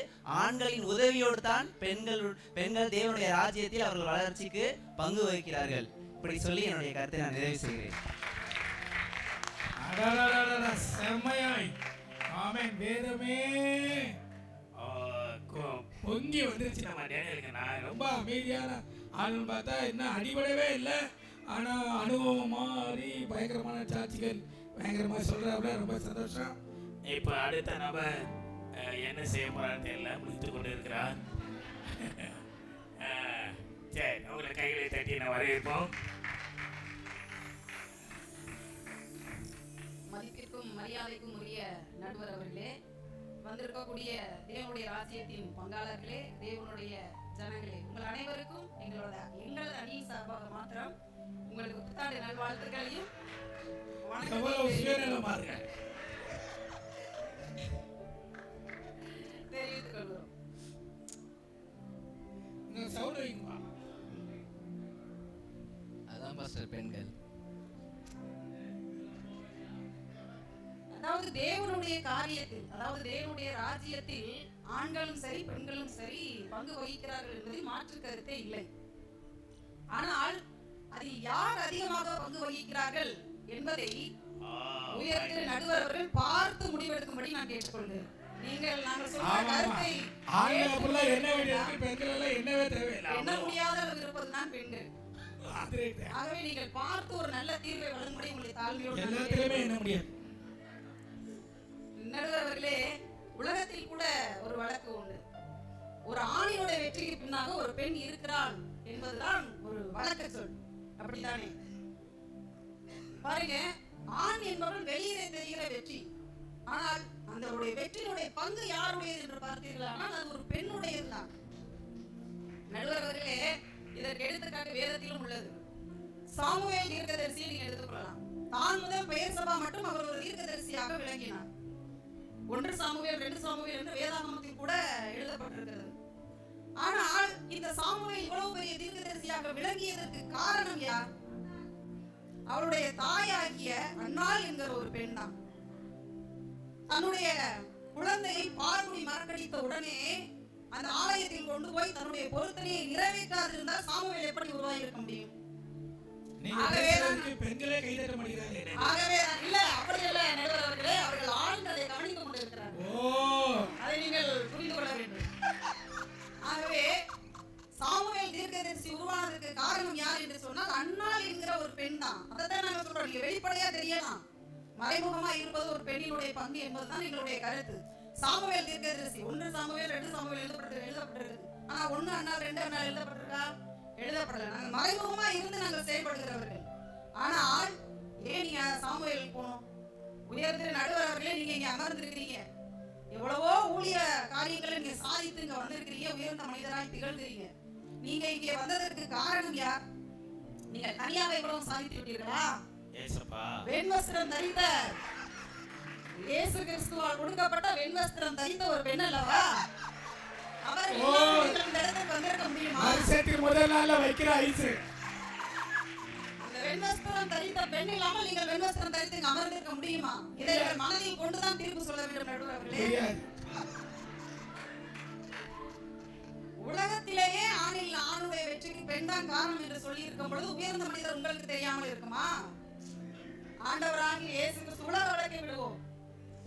ஆண்களின் உதவியோடு தான் பெண்கள் தேவனுடைய ராஜ்யத்தில் அவர்கள் வளர்ச்சிக்கு பங்கு வகிக்கிறார்கள். இப்படி சொல்லி என்னுடைய கருத்தை நான் நிறைவு செய்கிறேன். செம்மையாய் ஆமென். வேதமே பொங்கி வந்துருச்சு நம்ம டேனியலுக்கு. நான் ரொம்ப அமைதியான ஆளுன்னு பார்த்தா என்ன அடிபடவே இல்லை, ஆனா அனுபவம் மாதிரி பயங்கரமான சாட்சிகள் பயங்கரமா சொல்றாப்புல. ரொம்ப சந்தோஷம். இப்போ அடுத்த நபர் என்ன செய்ய போறான்னு தெரியல, முடித்து கொண்டு இருக்கிறார். சரி, அவங்களை கைகளை தட்டி நான் வரவேற்போம். மதிப்பிற்கும் மரியாதைக்கும் உரிய நடுவர் அவர்களே, வந்திருக்கக்கூடிய தேவனுடைய ராஜ்யத்தின் பங்காளர்களே, தேவனுடைய ஜனங்களே, உங்கள் அனைவருக்கும் எங்களது அணியின் சார்பாக மாத்திரம் உங்களுக்கு புத்தாண்டு நல்வாழ்த்துக்களையும் தெரிவித்துக் கொள்கிறோம். அதான் பாஸ்டர் பெண்கள். அதாவது தேவனுடைய காரியத்தில், அதாவது தேவனுடைய ராஜ்யத்தில் ஆண்களும் சரி பெண்களும் சரி பங்கு வகிக்கிறார்கள் என்பதில் மாற்று கருத்தே இல்லை. ஆனால் அதில் யார் அதிகமாக பங்கு வகிக்கிறார்கள் என்பதை உயர்திரு நடுவர் அவர்கள் பார்த்து முடிவெடுக்கும்படி நான் கேட்டுக்கொள்கிறேன். நாங்கள் சொல்ற கருத்தை என்ன முடியாத அளவு இருப்பதுதான் பெண்கள். ஆகவே நீங்கள் பார்த்து ஒரு நல்ல தீர்வை வழங்கும்படி உங்களை தாழ்மையோடு நடுவர் அவர்களே, உலகத்தில் கூட ஒரு வழக்கு உண்டு. ஒரு ஆணினோட வெற்றிக்கு பின்னாக ஒரு பெண் இருக்கிறாள் என்பதுதான் ஒரு வழக்க சொல். அப்படித்தானே? பாருங்க, ஆண் என்பவர்கள் வெளியே தெரிகிற வெற்றி, ஆனால் அந்த வெற்றியினுடைய பங்கு யாருடையது என்று பார்த்தீர்களா? ஆனால் அது ஒரு பெண்ணுடையது தான். நடுவர் அவர்களே, இதற்கு எடுத்துக்காட்டு வேதத்திலும் உள்ளது. சாமுவேல் தீர்க்கதரிசியை நீங்க எடுத்துக்கொள்ளலாம். தான் முதல் பெயர் சபா மட்டும் அவர் ஒரு தீர்க்கதரிசியாக விளங்கினார். 1 சாமுவேல் 2 சாமுவேல் என்று வேதாகமத்தில் கூட எழுதப்பட்டிருக்கிறது. ஆனால் இந்த சாமுவேல் இவ்வளவு பெரிய தீர்க்கதரிசியாக விளங்கியதற்கு காரணம் யார்? அவருடைய தாயாகிய அன்னாள் என்கிற ஒரு பெண் தான். தன்னுடைய குழந்தையை பால்குடி மறக்கடித்த உடனே அந்த ஆலயத்தில் கொண்டு போய் தன்னுடைய பொருத்தனையை நிறைவேற்றாதிருந்தால் சாமுவேல் எப்படி உருவாகி இருக்க முடியும்? பெண்களே கைதட்ட மாட்டேங்கிறாங்க. ஆகவே இல்ல, அப்படி இல்ல நடுவர் அவர்களே, அவர்கள் ஆண்களை கவனித்துக் கொண்டிருக்கிறார்கள். அதை நீங்கள் புரிந்து கொள்ள வேண்டும். ஆகவே சாமுவேல் தீர்க்கதரிசி உருவானதற்கு காரணம் யார் என்று சொன்னால் அன்னாள் என்கிற ஒரு பெண் தான். அதைத்தான் நாங்க சொல்றோம். நீங்க வெளிப்படையா தெரியலாம், மறைமுகமா இருப்பது ஒரு பெண்ணினுடைய பங்கு என்பதுதான் எங்களுடைய கருத்து. சாமுவேல் தீர்க்கதரிசி 1 சாமுவேல் 2 சாமுவேல் எழுதப்பட்டிருக்கு. ஆனா 1 அன்னாள் 2 அன்னாள் எழுதப்பட்டிருக்கா? எழுதப்படல. நாங்கள் மறைமுகமா இருந்து நாங்கள் செயல்படுகிறவர்கள். ஆனால் ஏன் நீங்க சாமுவேல் போனோம்? உயர்திரு நடுவர் அவர்களே, நீங்க இங்க அமர்ந்திருக்கிறீங்க, எவ்வளவோ ஊழிய காரியங்களை நீங்க சாதித்து இங்க வந்திருக்கிறீங்க, உயர்ந்த மனிதராய் திகழ்கிறீங்க. நீங்க இங்கே வந்ததற்கு காரணம் யார்? நீங்கள் தனியாக இவ்வளவு சாதித்து விட்டீர்களா? ஏசப்பா வெண்வஸ்திரம் தரித்த இயேசு கிறிஸ்துவால் கொடுக்கப்பட்ட வெண்வஸ்திரம் தரித்த ஒரு பெண் அல்லவா? அவர் இந்த இடத்துக்கு வந்திருக்க முடியுமா? அரிசத்துக்கு முதல் நாள்ல வைக்கிற ஐஸ். இந்த வெண்வஸ்திரம் தரித்த பெண் இல்லாமல் நீங்கள் வெண்வஸ்திரம் தரித்து இங்க அமர்ந்திருக்க முடியுமா? இதை மனதில் கொண்டுதான் தீர்ப்பு சொல்ல வேண்டும் நடுவர் அவர்களே. உலகத்திலேயே ஆணுடைய வெற்றிக்கு பெண் தான் காரணம் என்று சொல்லி இருக்கும் பொழுது உயர்ந்த மனிதர் உங்களுக்கு தெரியாமல் இருக்குமா? ஆண்டவராகிய இயேசு கிறிஸ்து உலக வழக்கை விடுவோம்,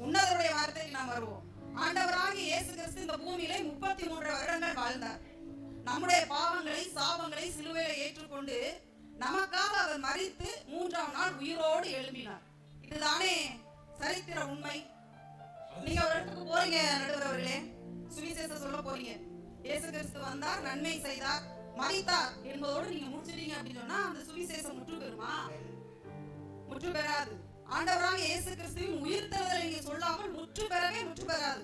உன்னதருடைய வார்த்தைக்கு நாம் வருவோம். ஆண்டவராகிய இயேசு கிறிஸ்து இந்த பூமியிலே 33 வருடங்கள் வாழ்ந்தார். நம்முடைய பாவங்களை சாபங்களை சிலுவையில ஏற்றுக்கொண்டு நமக்காக அவர் மரித்து 3ஆம் நாள் உயிரோடு எழும்பினார். இதுதானே சரித்திர உண்மை. நீங்க ஒரு இடத்துக்கு போறீங்க நடுவர் அவர்களே, சுவிசேஷம் சொல்ல போறீங்க. இயேசு கிறிஸ்து வந்தார், நன்மை செய்தார், மரித்தார் என்பதோடு நீங்க முடிச்சிட்டீங்க அப்படின்னு சொன்னா அந்த சுவிசேஷம் முற்று பெறுமா? முற்று பெறாது. ஆண்டவராக இயேசு கிறிஸ்துவின் உயிர்த்தெழுதலை நீங்க சொல்லாமல் முற்று பெறாது.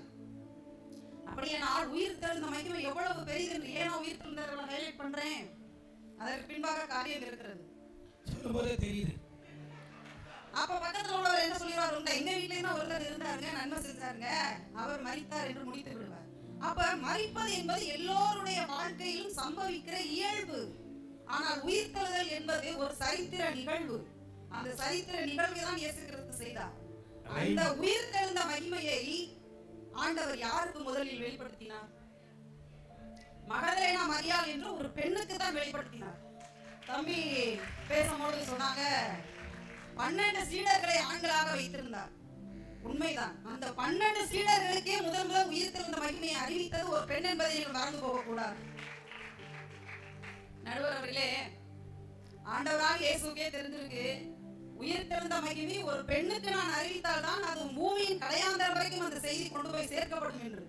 அப்படியே நான் உயிர்த்தெழுந்த மகிமை எவ்வளவு பெரியது என்று ஏன் உயிர்த்தெழுந்தவர்களை ஹைலைட் பண்றேன்? அதற்கு பின்பாக காரியம் இருக்கிறது, சொல்லும்போதே தெரியுது. அப்ப பக்கத்துல உள்ளவர் என்ன சொல்லிடுவார்? எங்க வீட்டுல ஒருத்தர் இருந்தாருங்க, நன்மை செஞ்சாருங்க, அவர் மரித்தார் என்று முடித்து விடுவார். அப்ப மரிப்பது என்பது எல்லோருடைய வாழ்க்கையிலும் சம்பவிக்கிற இயல்பு. ஆனால் உயிர்த்தெழுதல் என்பது ஒரு சரித்திர நிகழ்வு. அந்த சரித்திர நிகழ்வை தான் இயேசு கிறிஸ்து செய்தார். அந்த உயிர்த்தெழுந்த மகிமையை ஆண்டவர் யாருக்கு முதலில் வெளிப்படுத்தினார்? மகதலேனா மரியாள் என்று ஒரு பெண்ணுக்கு தான் வெளிப்படுத்தினார். தம்பி பேசும்போது சொன்னாங்க 12 சீடர்களை ஆண்களாக வைத்திருந்தார். உண்மைதான். அந்த 12 சீடர்களுக்கே முதல் உயிர்த்தெழுந்த மகிமையை அறிவித்தது ஒரு பெண் என்பதை நீங்கள் மறந்து போகக்கூடாது. நடுவர் அவர்களே, ஆண்டவராக இயேசுக்கே தெரிஞ்சிருக்கு, உயிர்த்தெழுந்த மகிமை ஒரு பெண்ணுக்கு நான் அறிவித்தால் தான் அது பூமியின் கடையாந்தரம் வரைக்கும் அந்த செய்தி கொண்டு போய் சேர்க்கப்படும் என்று.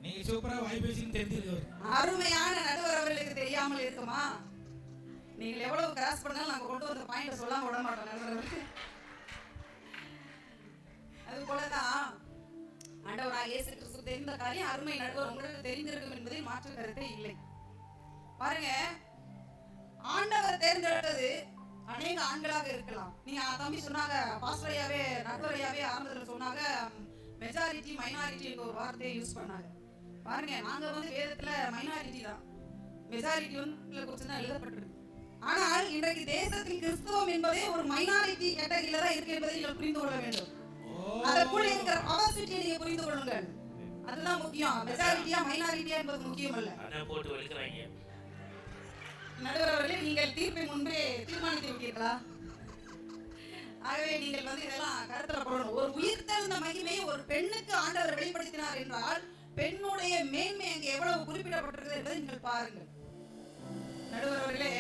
நீங்க சூப்பரா வாய் பேசின்னு தெரிஞ்சிருக்கு. அருமையான நடுவர் அவர்களுக்கு தெரியாமல் இருக்குமா? நீங்கள் எவ்வளவு கிராஸ் பண்ணாலும் நாங்க கொண்டு வந்த பாயிண்ட் சொல்லாம விட மாட்டோம் நடுவர் அவர்களுக்கு. அது போலதான் ஆண்டவராக இயேசு கிறிஸ்து தெரிந்த காரியம் அருமை நடுவர் உங்களுக்கு தெரிந்திருக்கும் என்பதில் மாற்று கருத்தே இல்லை. பாருங்க, ஆண்டவர் தேர்ந்தெடுத்தது அநேக ஆண்களாக இருக்கலாம். நீங்க தம்பி சொன்னாங்க, பாஸ்டரையாவே நடுவரையாவே ஆரம்பத்தில் சொன்னாங்க, மெஜாரிட்டி மைனாரிட்டி ஒரு வார்த்தையை யூஸ் பண்ணாங்க. பாருங்க, நாங்க வேதத்துல மைனாரிட்டி தான், மெஜாரிட்டி குறித்து தான் எழுதப்பட்டிருக்கு. ஆனால் இன்றைக்கு தேசத்தில் கிறிஸ்துவம் என்பதே ஒரு மைனாரிட்டி கேட்டகரியில தான் இருக்கு என்பதை நீங்கள் புரிந்து கொள்ள வேண்டும். அதற்குள் இருக்கிற பவர்சிட்டியை நீங்க புரிந்து கொள்ளுங்கள். அதுதான் முக்கியம். மெஜாரிட்டியா மைனாரிட்டியா என்பது முக்கியம் அல்ல. அத போட்டு வலிக்கறாங்க. நடுவர் அவர்களே, நீங்கள் தீர்ப்பை முன்பே தீர்மானித்து விட்டீர்களா? ஆகவே நீங்கள் இதெல்லாம் கருத்துல போடணும். ஒரு உயிர்த்தெழுந்த மகிமையை ஒரு பெண்ணுக்கு ஆண்டவர் வெளிப்படுத்தினார் என்றால் பெண்ணுடைய மேன்மை அங்கே எவ்வளவு குறிப்பிடப்பட்டிருக்கிறது என்பதை நீங்கள் பாருங்கள். நடுவர் அவர்களே,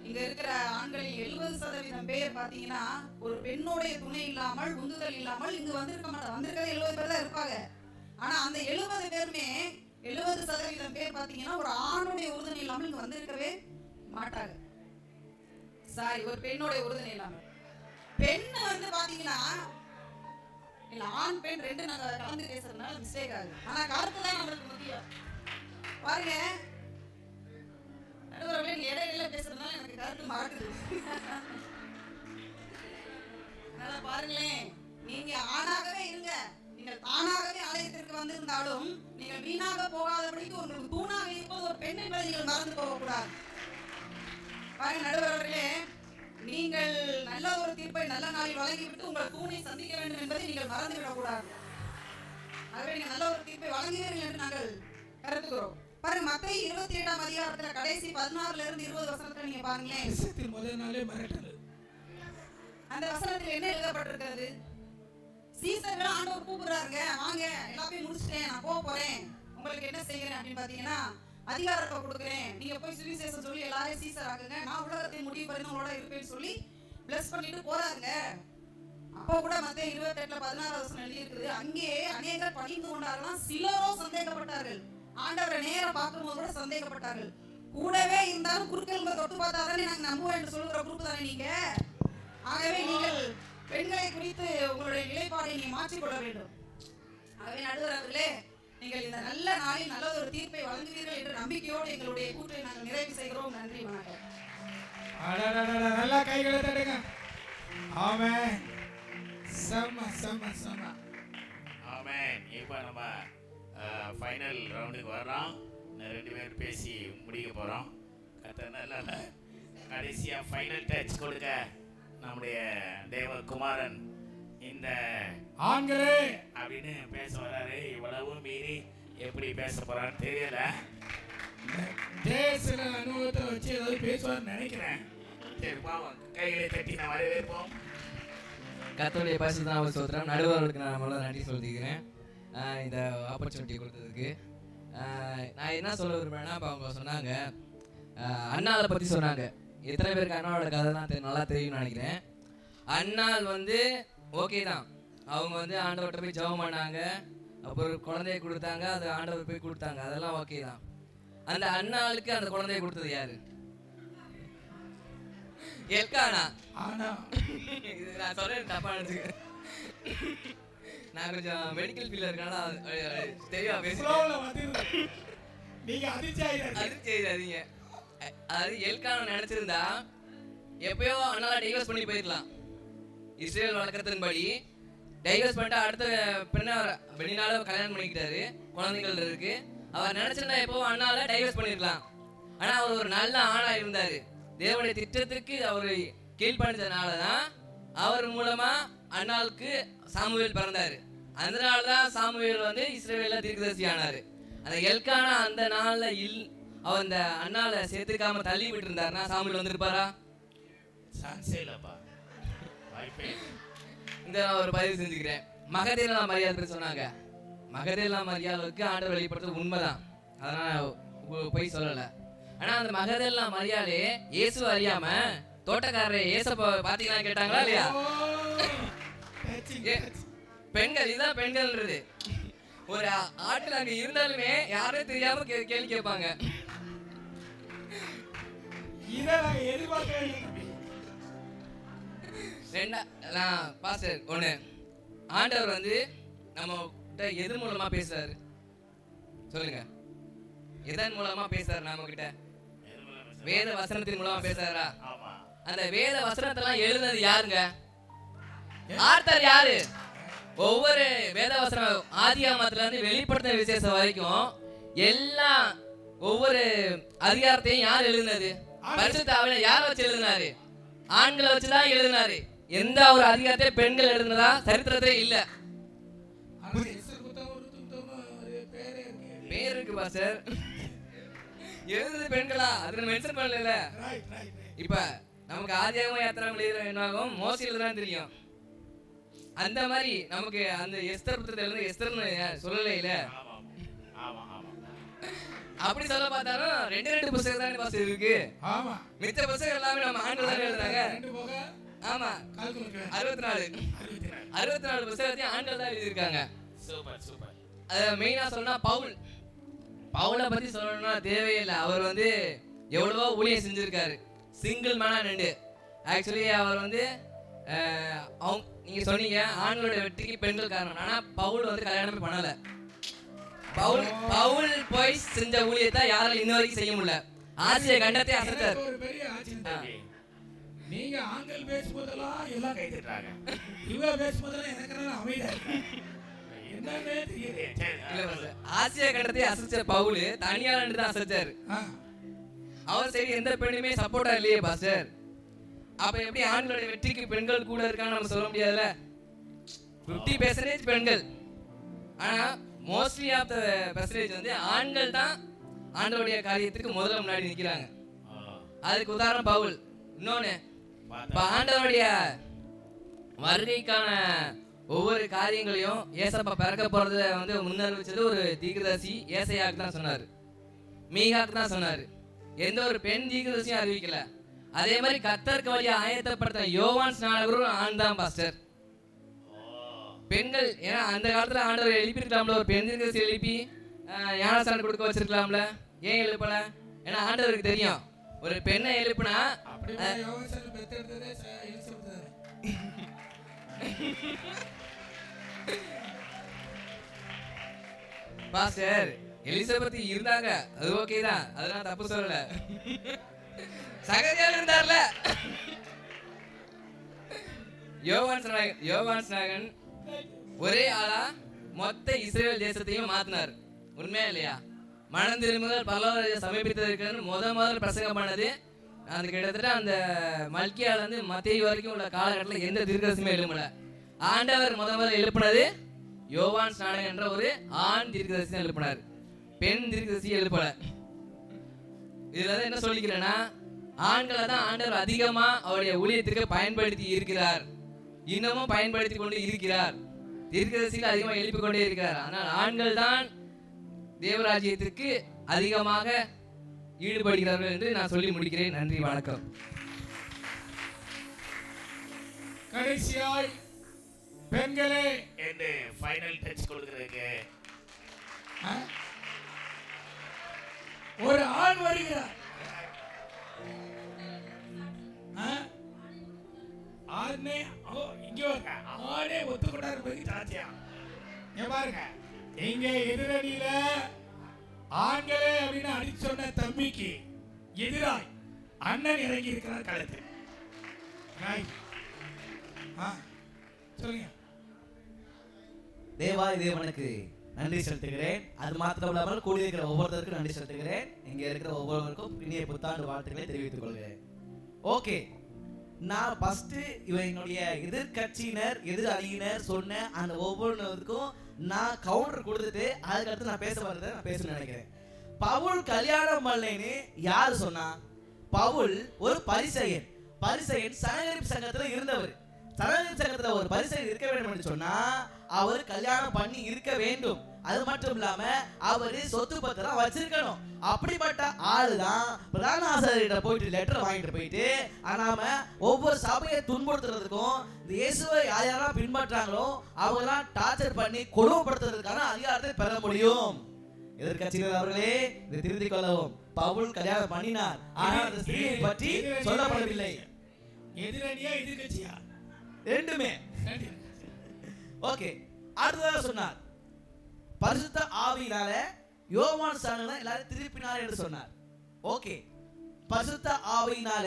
இங்க இருக்கிற ஆண்களில் 70% பேர் பாத்தீங்கன்னா ஒரு பெண்ணுடைய துணை இல்லாமல் உந்துதல் இல்லாமல் இங்கு வந்திருக்க மாட்டாங்க. வந்திருக்கிறது 70 பேர் தான் இருப்பாங்க. ஆனா அந்த 70 பேருமே 70% பேர் பாத்தீங்கன்னா ஒரு ஆணுடைய உறுதுணை இல்லாமல் இங்க வந்திருக்கவே மாட்டாங்க. சாரி, ஒரு பெண்ணுடைய உறுதுணை இல்லாமல். பெண் பாத்தீங்கன்னா இல்ல, ஆண் பெண் ரெண்டு நாங்க கலந்து பேசுறதுனால மிஸ்டேக் ஆகுது. ஆனா கருத்து தான் நம்மளுக்கு முக்கியம். பாருங்க, இடையில பேசுறதுனால எனக்கு கருத்து மறக்குது. அதனால பாருங்களேன், நீங்க ஆணாகவே இருங்க. நீங்கள் தானாகவே ஆலயத்திற்கு வந்திருந்தாலும் நீங்கள் வீணாக போகாதபடிக்கு உங்களுக்கு தூணாக இருப்பது ஒரு பெண் என்பதை நீங்கள் மறந்து போகக்கூடாது. பாருங்க நடுவர் அவர்களே, நீங்கள் நல்ல ஒரு தீர்ப்பை நல்ல நாளில் வழங்கிவிட்டு உங்கள் தூணை சந்திக்க வேண்டும் என்பதை நீங்கள் மறந்துவிடக்கூடாது. ஆகவே நீங்கள் நல்ல ஒரு தீர்ப்பை வழங்குவீர்கள் என்று நாங்கள் கருதுகிறோம். பாருங்க, மத்தேயு 28ஆம் அதிகாரத்துல கடைசி 16ல இருந்து 20 வசனத்தை நீங்க பாருங்களேன். முதல் நாளே மிரட்டல். அந்த வசனத்தில் என்ன எழுதப்பட்டிருக்கிறது? சீசர்கள் ஆண்டவர் கூப்பிடுறாருங்க, வாங்க எல்லாத்தையும் முடிச்சிட்டேன், நான் போறேன், உங்களுக்கு என்ன செய்கிறேன் அப்படின்னு பாத்தீங்கன்னா அதிகாரத்தை கொடுக்குறேன், நீங்க போய் சுவிசேஷம் சொல்லி எல்லாரையும் சீசர் ஆகுங்க, நான் உலகத்தை முடிவு பண்ணி உங்களோட இருப்பேன்னு சொல்லி பிளஸ் பண்ணிட்டு போறாங்க. அப்போ கூட மத்தேயு 28ல 16 வசனம் எழுதி இருக்குது, அங்கே அநேகர் பணிந்து கொண்டார்களாம், சிலரோ சந்தேகப்பட்டார்கள். ஆண்டவரை நேரம் பார்க்கும்போது கூட சந்தேகப்பட்டார்கள். கூடவே இருந்தாலும் குறுக்கெலும்பை தொட்டு பார்த்தாதானே நாங்க நம்புவோம் என்று சொல்லுகிற குரூப் தானே நீங்க. ஆகவே நீங்கள் பெண்களை குறித்து உங்களுடைய நிலைப்பாடை நீங்க மாற்றிக்கொள்ள வேண்டும். ஆகவே நடுவர் அவர்களே, நீங்கள் இந்த நல்ல நாளில் நல்ல ஒரு தீர்ப்பை வழங்குவீர்கள் என்ற நம்பிக்கையோடு எங்களுடைய கூற்றை நாங்கள் நிறைவு செய்கிறோம். நன்றி, வணக்கம். நல்லா கைகளை தட்டுங்க. ஆமென். செம்ம செம்ம செம்ம. ஆமென். இப்போ நம்ம ஃபைனல் ரவுண்டுக்கு வர்றோம். ரெண்டு பேர் பேசி முடிக்க போகிறோம். கத்தனால கடைசியாக ஃபைனல் டச் கொடுக்க நம்முடைய தேவகுமாரன் இந்த ஆண்களே அப்படின்னு பேச வர்றாரு. இவ்வளவு மீறி எப்படி பேச போறான்னு தெரியல. தேசிய அனுபவத்தை வச்சு ஏதாவது பேசுவார்னு நினைக்கிறேன். சரி பாவம், கைகளை தட்டி நான் வரவேற்போம். கர்த்தருடைய பரிசுத்த ஸ்தோத்திரம். நடுவர்களுக்கு நான் முதல்ல நன்றி சொல்லிக்கிறேன் இந்த ஆப்பர்ச்சுனிட்டி கொடுத்ததுக்கு. நான் என்ன சொல்ல விரும்புகிறேன்னா, இப்போ அவங்க சொன்னாங்க அண்ணாவை பற்றி சொன்னாங்க. எத்தனை பேருக்கு அண்ணாவோட கதை தான் நல்லா தெரியும்னு நினைக்கிறேன். அண்ணாள் வந்து ஓகே தான், அவங்க வந்து ஆண்டவர்கிட்ட போய் ஜெபம் பண்ணாங்க, அப்புறம் குழந்தைய கொடுத்தாங்க, அது ஆண்டவர் போய் கொடுத்தாங்க, அதெல்லாம் ஓகே தான். அந்த அண்ணாளுக்கு அந்த குழந்தைய கொடுத்தது யாரு? எல்கானா. இது நான் சொல்றேன் தப்பா நினைச்சுக்க. நான் கொஞ்சம் மெடிக்கல் ஃபீல்ட்ல இருக்கனால தெரியாம பேசுறேன். நீங்க அதிர்ச்சி ஆயிடாதீங்க. அது எல்கானா நினைச்சிருந்தா எப்பயோ அண்ணால டைவர்ஸ் பண்ணி போயிருக்கலாம். இஸ்ரேல் வழக்கத்தின்படி டைவர்ஸ் பண்ணிட்டு அடுத்த பெண்ணை வெளிநாள கல்யாணம் பண்ணிக்கிட்டாரு, குழந்தைகள் இருக்கு. அவர் நினைச்சிருந்தா எப்போ அண்ணால டைவர்ஸ் பண்ணிருக்கலாம். ஆனா அவர் ஒரு நல்ல ஆணா இருந்தாரு. தேவனுடைய திட்டத்துக்கு அவர் கீழ்படிஞ்சதுனாலதான் அவர் மூலமா அண்ணாளுக்கு சாமுவேல் பிறந்தாரு. அதனாலதான் சாமுவேல் வந்து இஸ்ரவேல்ல தீர்க்கதரிசி ஆனாரு. அந்த எல்கானா அந்த நாள்ல அவர் அந்த அண்ணால சேர்த்துக்காம தள்ளி விட்டு இருந்தாருன்னா சாமுவேல் வந்திருப்பாரா? சான்ஸே இல்லப்பா, வாய்ப்பே. இந்த நான் ஒரு பதிவு செஞ்சுக்கிறேன். மகதேலா மரியாதை சொன்னாங்க. மகதேலா மரியாதைக்கு ஆண்டவர் வெளிப்படுத்துறது உண்மைதான், அதனால போய் சொல்லல. ஆனா அந்த மகதேலா மரியாதை இயேசு அறியாம தோட்டக்காரரை ஏசப்ப பாத்தீங்கன்னா கேட்டாங்களா இல்லையா? பெண்கள், இதுதான் பெண்கள்ன்றது. ஒரு ஆட்டில் அங்க இருந்தாலுமே யாரும் தெரியாம கேள்வி கேட்பாங்க. பாஸ்டர் ஒண்ணு, ஆண்டவர் வந்து நம்ம எது மூலமா பேசுறாரு சொல்லுங்க? எதன் மூலமா பேசுறாரு? நாம கிட்ட வேத வசனத்தின் மூலமா பேசுறாரா? அந்த வேத வசனத்தெல்லாம் எழுதுனது யாருங்க? ஆர்த்தர் யாரு? ஒவ்வொரு வேத வசனம் ஆதியாகமத்துல இருந்து வெளிப்படுத்தின விசேஷம் வரைக்கும் எல்லாம் ஒவ்வொரு அதிகாரத்தையும் யார் எழுதினது? பரிசுத்த ஆவியானவர் யாரை வச்சு எழுதினாரு? ஆண்களை வச்சுதான் எழுதினாரு. எந்த ஒரு அதிகாரத்தை பெண்கள் எழுதுனதா சரித்திரத்திலே இல்ல. பேர் இருக்கு பாஸ்டர், எழுதுறது பெண்களா? அதுல மென்ஷன் பண்ணல. இப்ப நமக்கு ஆதியாகமம் யாத்திராமம் எழுதுற என்னாகும், மோசே எழுதுறான்னு தெரியும். அந்த மாதிரி நமக்கு அந்த எஸ்தர் புத்தகத்துல இருந்து எஸ்தர்னு சொல்லல இல்ல. அப்படி சொல்ல பார்த்தாலும் ரெண்டு புத்தகம் தானே பாஸ் இருக்கு. மித்த புத்தகம் எல்லாமே நம்ம ஆண்கள் தானே எழுதுறாங்க. ஆமா, 64 புத்தகத்தையும் ஆண்கள் தான் எழுதியிருக்காங்க. அத மெயினா சொன்னா பவுலை பத்தி சொல்லணும்னா தேவையில்லை. அவர் வந்து எவ்வளவோ ஊழியம் செஞ்சிருக்காரு, சிங்கிள் மேனா நின்று. ஆக்சுவலி அவர் வந்து நீங்க சொன்னீங்க ஆண்களோட வெற்றிக்கு பெண்கள் காரணம். ஆனா பவுல் வந்து கல்யாணமே பண்ணல. பவுல் போய் செஞ்ச ஊழியத்தை யாராலும் இன்ன வரைக்கும் செய்ய முடியல. ஆசிய கண்டத்தை அசைத்தார். நீங்க ஆண்கள் பேசும்போதெல்லாம் எல்லாம் கை தட்டுறாங்க, இவங்க பேசும்போதெல்லாம் எனக்கு அமைதியா என்னன்னே தெரியல. ஆசிய கண்டத்தை அசைச்ச பவுல் தனியார் என்று தான் அசைச்சாரு. அவர் சரி எந்த பெண்ணுமே சப்போர்ட்டா இல்லையே பாஸ்டர். அப்ப எப்படி ஆண்களோட வெற்றிக்கு பெண்கள் கூட இருக்கான்னு நம்ம சொல்ல முடியாதுல்ல. 50% பெண்கள், ஆனா மோஸ்ட்லி ஆஃப் த பெர்சன்டேஜ் வந்து ஆண்கள் தான் ஆண்டவருடைய காரியத்துக்கு முதல்ல முன்னாடி நிக்கிறாங்க. அதுக்கு உதாரணம் பவுல். இன்னொன்னு, ஆண்டவருடைய வருகைக்கான ஒவ்வொரு காரியங்களையும் ஏசப்பா பிறக்க போறத வந்து முன்னறிவிச்சது ஒரு தீர்க்கதரிசி ஏசாயாக்கு தான் சொன்னாரு, மீகாக்கு தான் சொன்னாரு. எந்த ஒரு பெண் தீர்க்கதரிசியும் அறிவிக்கல. அதே மாதிரி கர்த்தருக்கு வழியா ஆயத்தப்படுத்த யோவான் ஸ்நானகரும் ஆண் தான் பாஸ்டர். பெண்கள், ஏன்னா அந்த காலத்துல ஆண்டவர் எழுப்பிருக்கலாம்ல, ஒரு பெண் தீர்க்கதரிசி எழுப்பி ஞானஸ்நானம் கொடுக்க வச்சிருக்கலாம்ல. ஏன் எழுப்பல? ஏன்னா ஆண்டவருக்கு தெரியும் ஒரு பெண்ணை எழுப்புனா பாஸ்டர் எலிசபெத் இருந்தாங்க, அது ஓகே தான், அதெல்லாம் தப்பு சொல்லல. சகரியா இருந்தார்ல, யோவான் ஸ்நாகன் ஒரே ஆளா மொத்த இஸ்ரேல் தேசத்தையும் மாத்தினார். உண்மையா இல்லையா? மனம் திரும்புதல் பரலோக சமீபித்ததற்கு முதல் பிரசங்கம் பண்ணது அந்த கிட்டத்தட்ட அந்த மல்கியால இருந்து மத்தேயு வரைக்கும் உள்ள காலகட்டத்தில் எந்த தீர்க்கதரிசியுமே எழுப்பல. ஆண்டவர் முதல் எழுப்பினது யோவான் ஸ்நானகன் என்ற ஒரு ஆண் தீர்க்கதரிசி எழுப்பினார், பெண் தீர்க்கதரிசி எழுப்பல. இதுல தான் என்ன சொல்லிக்கிறேன்னா, ஆண்களை தான் ஆண்டவர் அதிகமா அவருடைய ஊழியத்திற்கு பயன்படுத்தி இருக்கிறார், இன்னமும் பயன்படுத்தி கொண்டு இருக்கிறார். தீர்க்கதரிசிகள் அதிகமாக எழுப்பிக் கொண்டே இருக்கிறார். ஆனால் ஆண்கள் தான் தேவராஜ்யத்திற்கு அதிகமாக ஈடுபடுகிறார்கள் என்று நான் சொல்லி முடிக்கிறேன். நன்றி, வணக்கம். கடைசியாய் பெண்களே என்று ஃபைனல் டச் கொடுக்கிறதுக்கு ஒரு ஆண் வருகிறார். ஆணே இங்க வருங்க, ஆணே ஒத்துக்கொண்டாரு சாத்தியா. இங்க பாருங்க, இங்க எதிரணியில ஆண்களே அப்படின்னு அடிச்சு சொன்ன தம்பிக்கு எதிராய் அண்ணன் இறங்கி இருக்கிறார் களத்தில். சொல்லுங்க. தேவாதி தேவனுக்கு நன்றி செலுத்துகிறேன். அது மாத்திரம் இல்லாமல் கூடியிருக்கிற ஒவ்வொருத்தருக்கும் நன்றி செலுத்துகிறேன். இங்க இருக்கிற ஒவ்வொருவருக்கும் இனிய புத்தாண்டு வாழ்த்துக்களை தெரிவித்துக் கொள்கிறேன். ஓகே, நான் ஃபர்ஸ்ட் இவங்களுடைய எதிர்கட்சியினர் எதிர் அணியினர் சொன்ன அந்த ஒவ்வொருவருக்கும் நான் கவுண்டர் கொடுத்துட்டு அதுக்கடுத்து நான் பேச நினைக்கிறேன். பவுல் கல்யாணம் பண்ணலைன்னு யாரு சொன்னா? பவுல் ஒரு பரிசேயன். சனகரிப்பு சங்கத்துல இருந்தவர். சனகரிப்பு சங்கத்துல ஒரு பரிசேயன் இருக்க வேண்டும் என்று சொன்னா அவர் கல்யாணம் பண்ணி இருக்க வேண்டும். அது மட்டும் இல்லாம அவரு சொத்து பத்திரம் வச்சிருக்கணும். அப்படிப்பட்ட ஆளுதான் பிரதான ஆசிரியர்கிட்ட போயிட்டு லெட்டர் வாங்கிட்டு போயிட்டு நாம ஒவ்வொரு சபையை துன்புறுத்துறதுக்கும் இயேசுவை யாரெல்லாம் பின்பற்றாங்களோ அவங்கெல்லாம் டார்ச்சர் பண்ணி கொடுமைப்படுத்துறதுக்கான அதிகாரத்தை பெற முடியும். எதிர்கட்சியினர் அவர்களே, இதை திருத்திக் கொள்ளவும். பவுல் கல்யாணம் பண்ணினார், ஆனால் அந்த ஸ்திரீயை பற்றி சொல்லப்படவில்லை. எதிரணியா எதிர்கட்சியா? ரெண்டுமே. ஓகே, அடுத்ததாக சொன்னார் பரிசுத்த ஆவியினால யோவான் ஸ்நானகனை எல்லாரும் திருப்பினார் என்று சொன்னார். ஓகே, பரிசுத்த ஆவியினால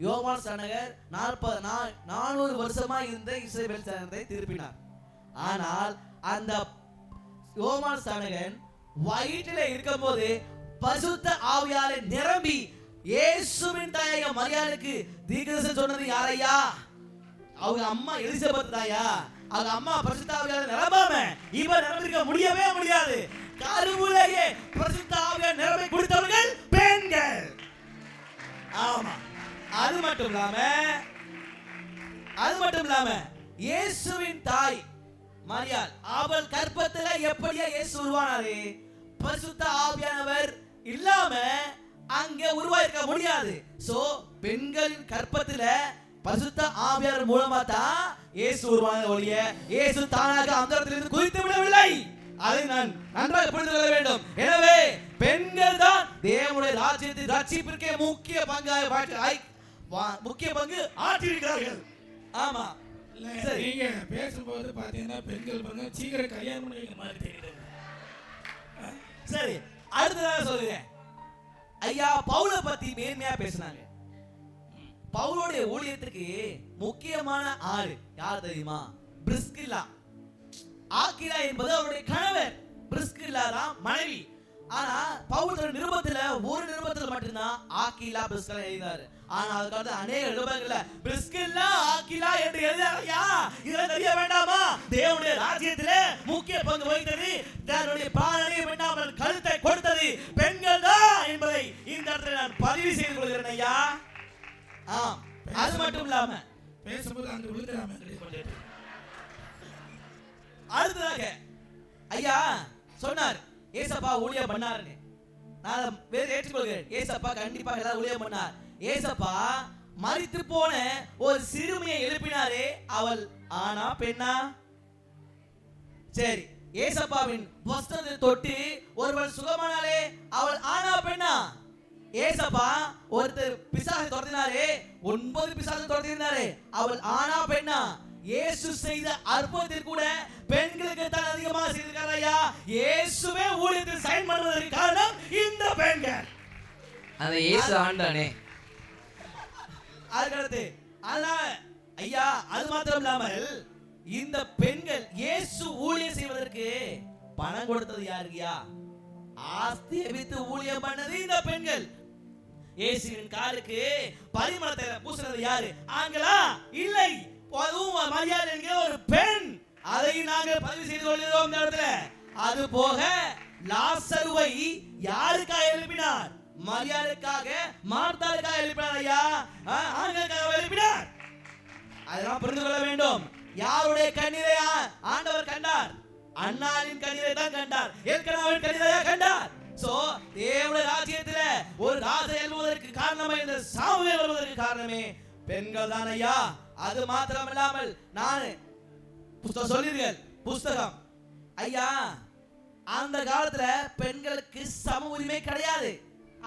யோவான் ஸ்நானகர் 400 வருஷமா இருந்த இஸ்ரவேல் ஜனத்தை திருப்பினார். ஆனால் அந்த யோவான் ஸ்நானகன் வயிற்றில இருக்கும்போது பரிசுத்த ஆவியால நிரம்பி இயேசுவின் தாயாக மரியாளுக்கு தீர்க்கதரிசனம் சொன்னது யாரையா? அவங்க அம்மா எலிசபெத் தாயா? அவங்க அம்மா பரிசுத்த ஆவியால நிரம்பாம இவர் நிரம்பிக்க முடியவே முடியாது. கருவுலயே பரிசுத்த ஆவியால நிரம்பி கொடுத்தவர்கள் பெண்கள். ஆமா, அது மட்டும் இல்லாம இயேசுவின் தாய் மரியாள், அவள் கர்ப்பத்துல எப்படியா இயேசு உருவானாரு? பரிசுத்த ஆவியானவர் இல்லாம அங்க உருவாயிருக்க முடியாது. சோ பெண்களின் கர்ப்பத்துல பரிசுத்த ஆவியானவர் மூலமா தான் இயேசு உருவானது ஒழிய இயேசு தானாக அந்தரத்திலிருந்து குதித்து விடவில்லை. அதை நான் நன்றாக புரிந்து கொள்ள வேண்டும். எனவே பெண்கள் தான் தேவனுடைய ராஜ்யத்தின் ரட்சிப்பிற்கே முக்கிய பங்கு ஆற்றியிருக்கிறார்கள். ஆமா, நீங்க பேசும்போது பாத்தீங்கன்னா பெண்கள் பங்கு சீக்கிரம் கல்யாணம் பண்ணி வைக்கிற மாதிரி தெரியுது. சரி, அடுத்ததாக சொல்லுங்க. ஐயா பவுலை பத்தி மேன்மையா பேசினாங்க. பவுலுடைய ஊழியத்துக்கு முக்கியமான ஆளு யார் தெரியுமா? பிரிஸ்கில்லா. ஆக்கிலா என்பது அவருடைய கணவர், பிரிஸ்கில்லா தான் மனைவி. ஆனா பவுல் நிருபத்துல ஒரு நிருபத்துல மட்டும்தான் ஆக்கிலா பிரிஸ்கில்லா எழுதினாரு. ஆனா அதுக்கு அநேக நிருபங்கள்ல பிரிஸ்கில்லா ஆக்கிலா என்று எழுதியா. இதை தெரிய வேண்டாமா? தேவனுடைய ராஜ்யத்திலே முக்கிய பங்கு வகித்தது, தன்னுடைய பிராணனை வேண்டாமல் கழுத்தை கொடுத்தது பெண்கள் தான் என்பதை இந்த இடத்துல நான் பதிவு செய்து கொள்கிறேன் ஐயா. அது மட்டும் இல்லாம பேசும்போது அங்க விழுந்துடாம அடுத்ததாக ஐயா சொன்னார் ஏசப்பா ஊழியம் பண்ணாருன்னு. நான் வேற ஏற்றுக்கொள்கிறேன். ஏசப்பா கண்டிப்பாக ஏதாவது ஊழியம் பண்ணார். ஏசப்பா மரித்து போன ஒரு சிறுமியை எழுப்பினாரே, அவள் ஆனா பெண்ணா? சரி, ஏசப்பாவின் வஸ்திரத்தை தொட்டு ஒருவள் சுகமானாலே அவள் ஆனா பெண்ணா? ஏசப்பா ஒருத்தர் பிசாசை துரத்தினாரே, 9 பிசாசை துரத்தினாரே, அவள் ஆனா பெண்ணா? இயேசு செய்த அற்புதத்தில் கூட பெண்களுக்கு தான் அதிகமாக செய்திருக்காரு ஐயா. இயேசுவே ஊழியம் வாழ்வதற்கு காரணம் இந்த பெண்கள். அந்த இயேசு ஆண்டானே. அதுக்கடுத்து அதனால ஐயா அது மாத்திரம் இல்லாமல் இந்த பெண்கள் இயேசு ஊழியம் செய்வதற்கு பணம் கொடுத்தது யாருங்கயா? ஆஸ்தியை வித்து ஊழியம் பண்ணது இந்த பெண்கள். இயேசுவின் காலுக்கு பரிமளத்தை பூசினது யாரு? ஆண்களா? இல்லை, அதுவும் மரியாதை என்கிற ஒரு பெண். அதை நாங்கள் பதிவு செய்து கொள்கிறோம் இந்த இடத்துல. அது போக லாசருவை யாருக்காக எழுப்பினார்? மரியாதைக்காக, மார்த்தாளுக்காக எழுப்பினார் ஐயா. ஆண்களுக்காக எழுப்பினார். அதெல்லாம் புரிந்து கொள்ள வேண்டும். யாருடைய கண்ணீரை ஆண்டவர் கண்டார்? அன்னாரின் கண்ணீரை தான் கண்டார். எல்கனாவின் கண்ணீரை கண்டார். சோ தேவனுடைய ராஜ்யத்துல ஒரு ராஜா எழுவதற்கு காரணமே, இந்த சாமுவேல் எழுவதற்கு காரணமே பெண்கள் தான் ஐயா. அது மாத்திரம் இல்லாமல் நான் சொல்லிருக்கேன் புஸ்தகம் ஐயா, அந்த காலத்துல பெண்களுக்கு சம உரிமை கிடையாது.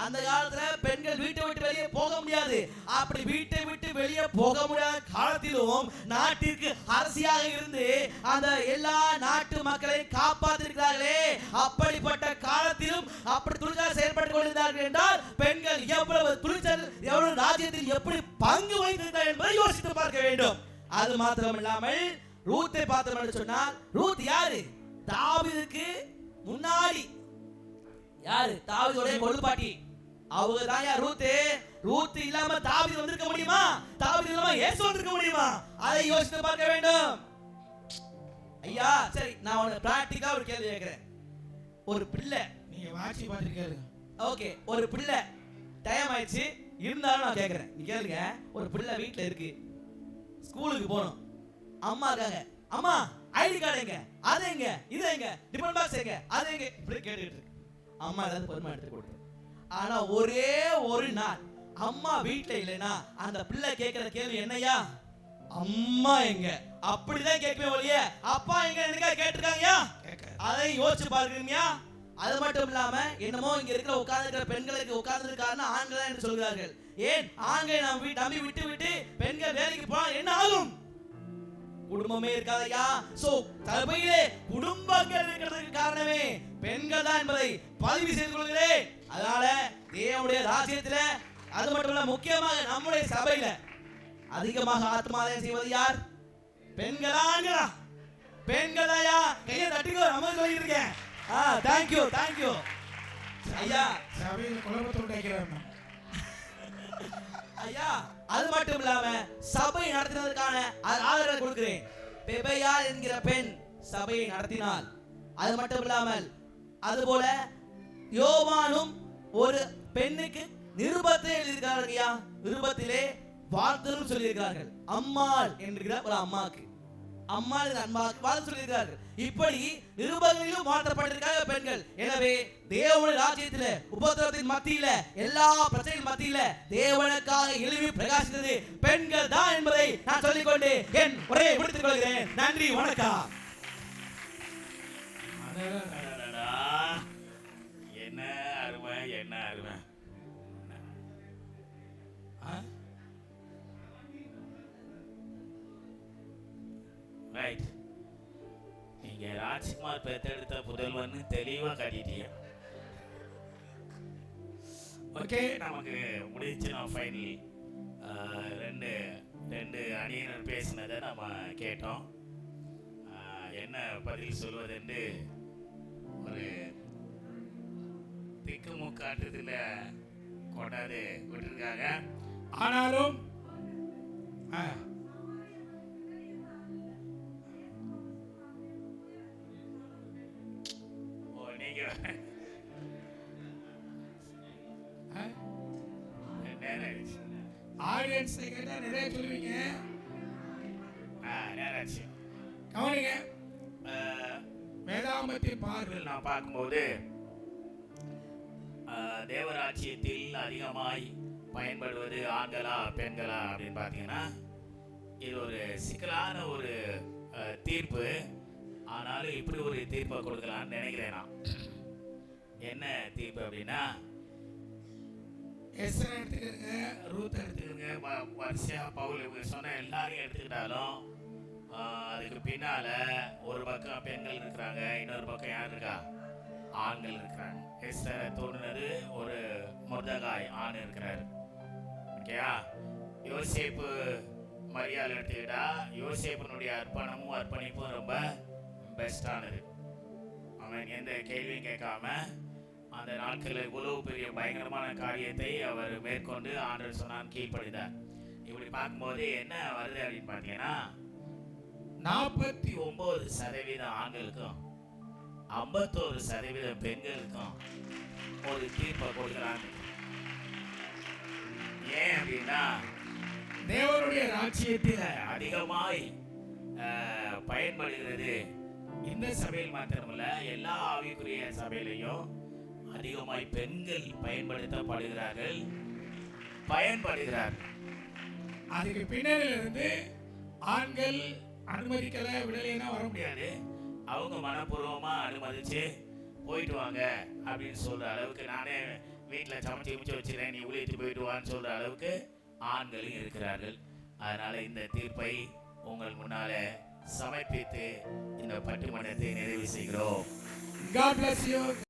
அந்த காலத்துல பெண்கள் வீட்டை விட்டு வெளியே போக முடியாது. அப்படி வீட்டை விட்டு வெளியே போக முடியாத காலத்திலும் நாட்டிற்கு அரசியாக இருந்து அந்த எல்லா நாட்டு மக்களையும் காப்பாற்றிருக்கிறார்களே, அப்படிப்பட்ட காலத்திலும் அப்படி துணிச்சலாக செயல்பட்டுக் கொண்டிருந்தார்கள் என்றால் பெண்கள் எவ்வளவு துணிச்சல், எவ்வளவு ராஜ்யத்தில் எப்படி பங்கு வகித்திருந்தார்கள் என்பதை யோசித்து பார்க்க வேண்டும். அது மாத்திரம் இல்லாமல் ரூத்தை பார்த்தோம் என்று சொன்னால், ரூத் யாரு? தாவீதுக்கு முன்னாடி யாரு? தாவீதுடைய கொள்ளுப்பாட்டி. அவங்க தான் யார்? ரூத். ரூத் இல்லாம தாவீது வந்திருக்க முடியுமா? தாவீது இல்லாம இயேசு வந்திருக்க முடியுமா? அதை யோசித்து பார்க்க வேண்டும் ஐயா. சரி, நான் உனக்கு பிராக்டிக்கலா ஒரு கேள்வி கேட்கிறேன். ஒரு பிள்ளை, நீங்க வாட்சி பார்த்து கேளுங்க. ஓகே, ஒரு பிள்ளை டைம் ஆயிடுச்சு இருந்தாலும் நான் கேட்கிறேன், நீ கேளுங்க. ஒரு பிள்ளை வீட்டுல இருக்கு, ஸ்கூலுக்கு போகணும். அம்மா இருக்காங்க, அம்மா ஐடி கார்டு எங்க, அது எங்க, இது எங்க, டிபன் பாக்ஸ் எங்க, அது எங்க, இப்படி கேட்டுட்டு இருக்கு. அம்மா ஏதாவது பொறுமை எடுத்து கொடுத்து. ஆனா ஒரே ஒரு நாள் அம்மா வீட்டுல இல்லைன்னா அந்த பிள்ளை கேட்கிற கேள்வி என்னையா? அம்மா எங்க, அப்படிதான் கேட்கவே ஒழிய அப்பா எங்க என்னக்கா கேட்டிருக்காங்கயா? அதை யோசிச்சு பாருங்கயா. அது மட்டும் இல்லாம என்னமோ இங்க இருக்கிற உட்கார்ந்துருக்கிற பெண்களுக்கு உட்கார்ந்துருக்காருன்னா ஆண்கள் என்று சொல்கிறார்கள். ஏன் ஆண்களை நாம் நம்பி விட்டு விட்டு பெண்கள் வேலைக்கு போனா என்ன ஆகும்? குடும்பமே இருக்காதையா. சோ சபையிலே குடும்பங்கள் இருக்கிறதுக்கு காரணமே பெண்கள் தான் என்பதை பதிவு செய்து கொள்கிறேன். அதனால தேவனுடைய ராஜ்யத்துல, அது மட்டும் இல்ல முக்கியமாக நம்முடைய சபையில அதிகமாக ஆத்மாதாயம் செய்வது யார்? பெண்களா ஆண்களா? பெண்களாயா? கையை தட்டிக்கோ, நம்ம சொல்லியிருக்கேன். தேங்க்யூ தேங்க்யூ ஐயா. சபையில் குழப்பத்தை உண்டாக்கிறார் ஐயா. அது மட்டும் இல்லாம சபை நடத்தினதற்கான ஆதரவை கொடுக்கிறேன். பெபையா என்கிற பெண் சபையை நடத்தினாள். அது மட்டும் இல்லாமல் அதுபோல யோவானும் ஒரு பெண்ணுக்கு நிருபத்தை எழுதியிருக்கிறார்கள் ஐயா. நிருபத்திலே வாழ்த்தும் சொல்லியிருக்கிறார்கள். அம்மாள் என்கிற ஒரு அம்மாக்கு, அம்மாள் அம்மாவுக்கு வாழ்த்து சொல்லியிருக்கிறார்கள். இப்படி நிருபங்களிலும் வாழ்த்தப்பட்டிருக்காங்க பெண்கள். எனவே தேவனுடைய ராஜ்யத்தில உபத்திரவத்தின் மத்தியில, எல்லா பிரச்சனையின் மத்தியில தேவனுக்காக எழுப்பி பிரகாசித்தது பெண்கள் தான் என்பதை நான் சொல்லிக்கொண்டு என் உரையை முடித்துக் கொள்கிறேன். நன்றி, வணக்கம். என்ன அருமை, என்ன அருமை. ரைட், நீங்க ராஜ்குமார் பெற்றெடுத்த புதல்வன் தெளிவா காட்டிட்டீங்க. ஓகே, நமக்கு முடிச்சு நான் ஃபைனல் ரெண்டு அணியினர் பேசினதை நம்ம கேட்டோம். என்ன பதில் சொல்வதென்று ஒரு திக்குமுக்காட்டத்தில் கொண்டாந்து விட்டுருக்காங்க. ஆனாலும் நீங்க ஆடியன்ஸ் கேட்டா நிறைய சொல்லுவீங்க. நேராச்சு கவனிங்க. வேதாமத்தின் பார்வையில் நான் பார்க்கும்போது தேவராட்சியத்தில் அதிகமாய் பயன்படுவது ஆண்களா பெண்களா அப்படின்னு பார்த்தீங்கன்னா இது ஒரு சிக்கலான ஒரு தீர்ப்பு. ஆனாலும் இப்படி ஒரு தீர்ப்பை கொடுக்கலான்னு நினைக்கிறேன் நான். என்ன தீர்ப்பு அப்படின்னா, எஸ்ரா எடுத்துக்கங்க, ரூத் எடுத்துக்கங்க, வரிசையா பவுல் இவங்க சொன்ன எல்லாரையும் எடுத்துக்கிட்டாலும் அதுக்கு பின்னால ஒரு பக்கம் பெண்கள் இருக்கிறாங்க, இன்னொரு பக்கம் யார் இருக்கா? ஆண்கள் இருக்கிறாங்க. எஸ்தரை தோன்றினது ஒரு மொர்தகாய் ஆண் இருக்கிறார். ஓகேயா? யோசேப்பு மரியாதை எடுத்துக்கிட்டா யோசேப்பினுடைய அர்ப்பணிப்பும் ரொம்ப பெஸ்டானது. அவன் எந்த கேள்வியும் கேட்காம அந்த நாட்களில் இவ்வளவு பெரிய பயங்கரமான காரியத்தை அவர் மேற்கொண்டு ஆண்டவர் சொன்னான் கீழ்ப்படிந்தார். இப்படி பார்க்கும்போது என்ன வருது அப்படின்னு பார்த்தீங்கன்னா 49% ஆண்களுக்கும் 51% பெண்களுக்கும் ஒரு தீர்ப்பை கொடுக்குறாங்க. ஏன் அப்படின்னா தேவனுடைய ராஜ்யத்தில் அதிகமாய் பயன்படுகிறது இந்த சபையில் மாத்திரமல்ல எல்லா ஆவிக்குரிய சபையிலையும் அதிகமாய் பெண்கள் பயன்படுத்தப்படுகிறார்கள். அதுக்கு பின்னணியில இருந்து ஆண்கள் அனுமதிக்கல விடலைன்னா வர முடியாது. அவங்க மனப்பூர்வமா அனுமதிச்சு போயிட்டு வாங்க அப்படின்னு சொல்ற அளவுக்கு, நானே வீட்டில் சமைச்சு வச்சுக்கிறேன் நீ ஊழியத்து போயிட்டு வான்னு சொல்ற அளவுக்கு ஆண்களும் இருக்கிறார்கள். அதனால இந்த தீர்ப்பை உங்கள் முன்னால சமர்ப்பித்து இந்த பட்டிமன்றத்தை நிறைவு செய்கிறோம். God bless you.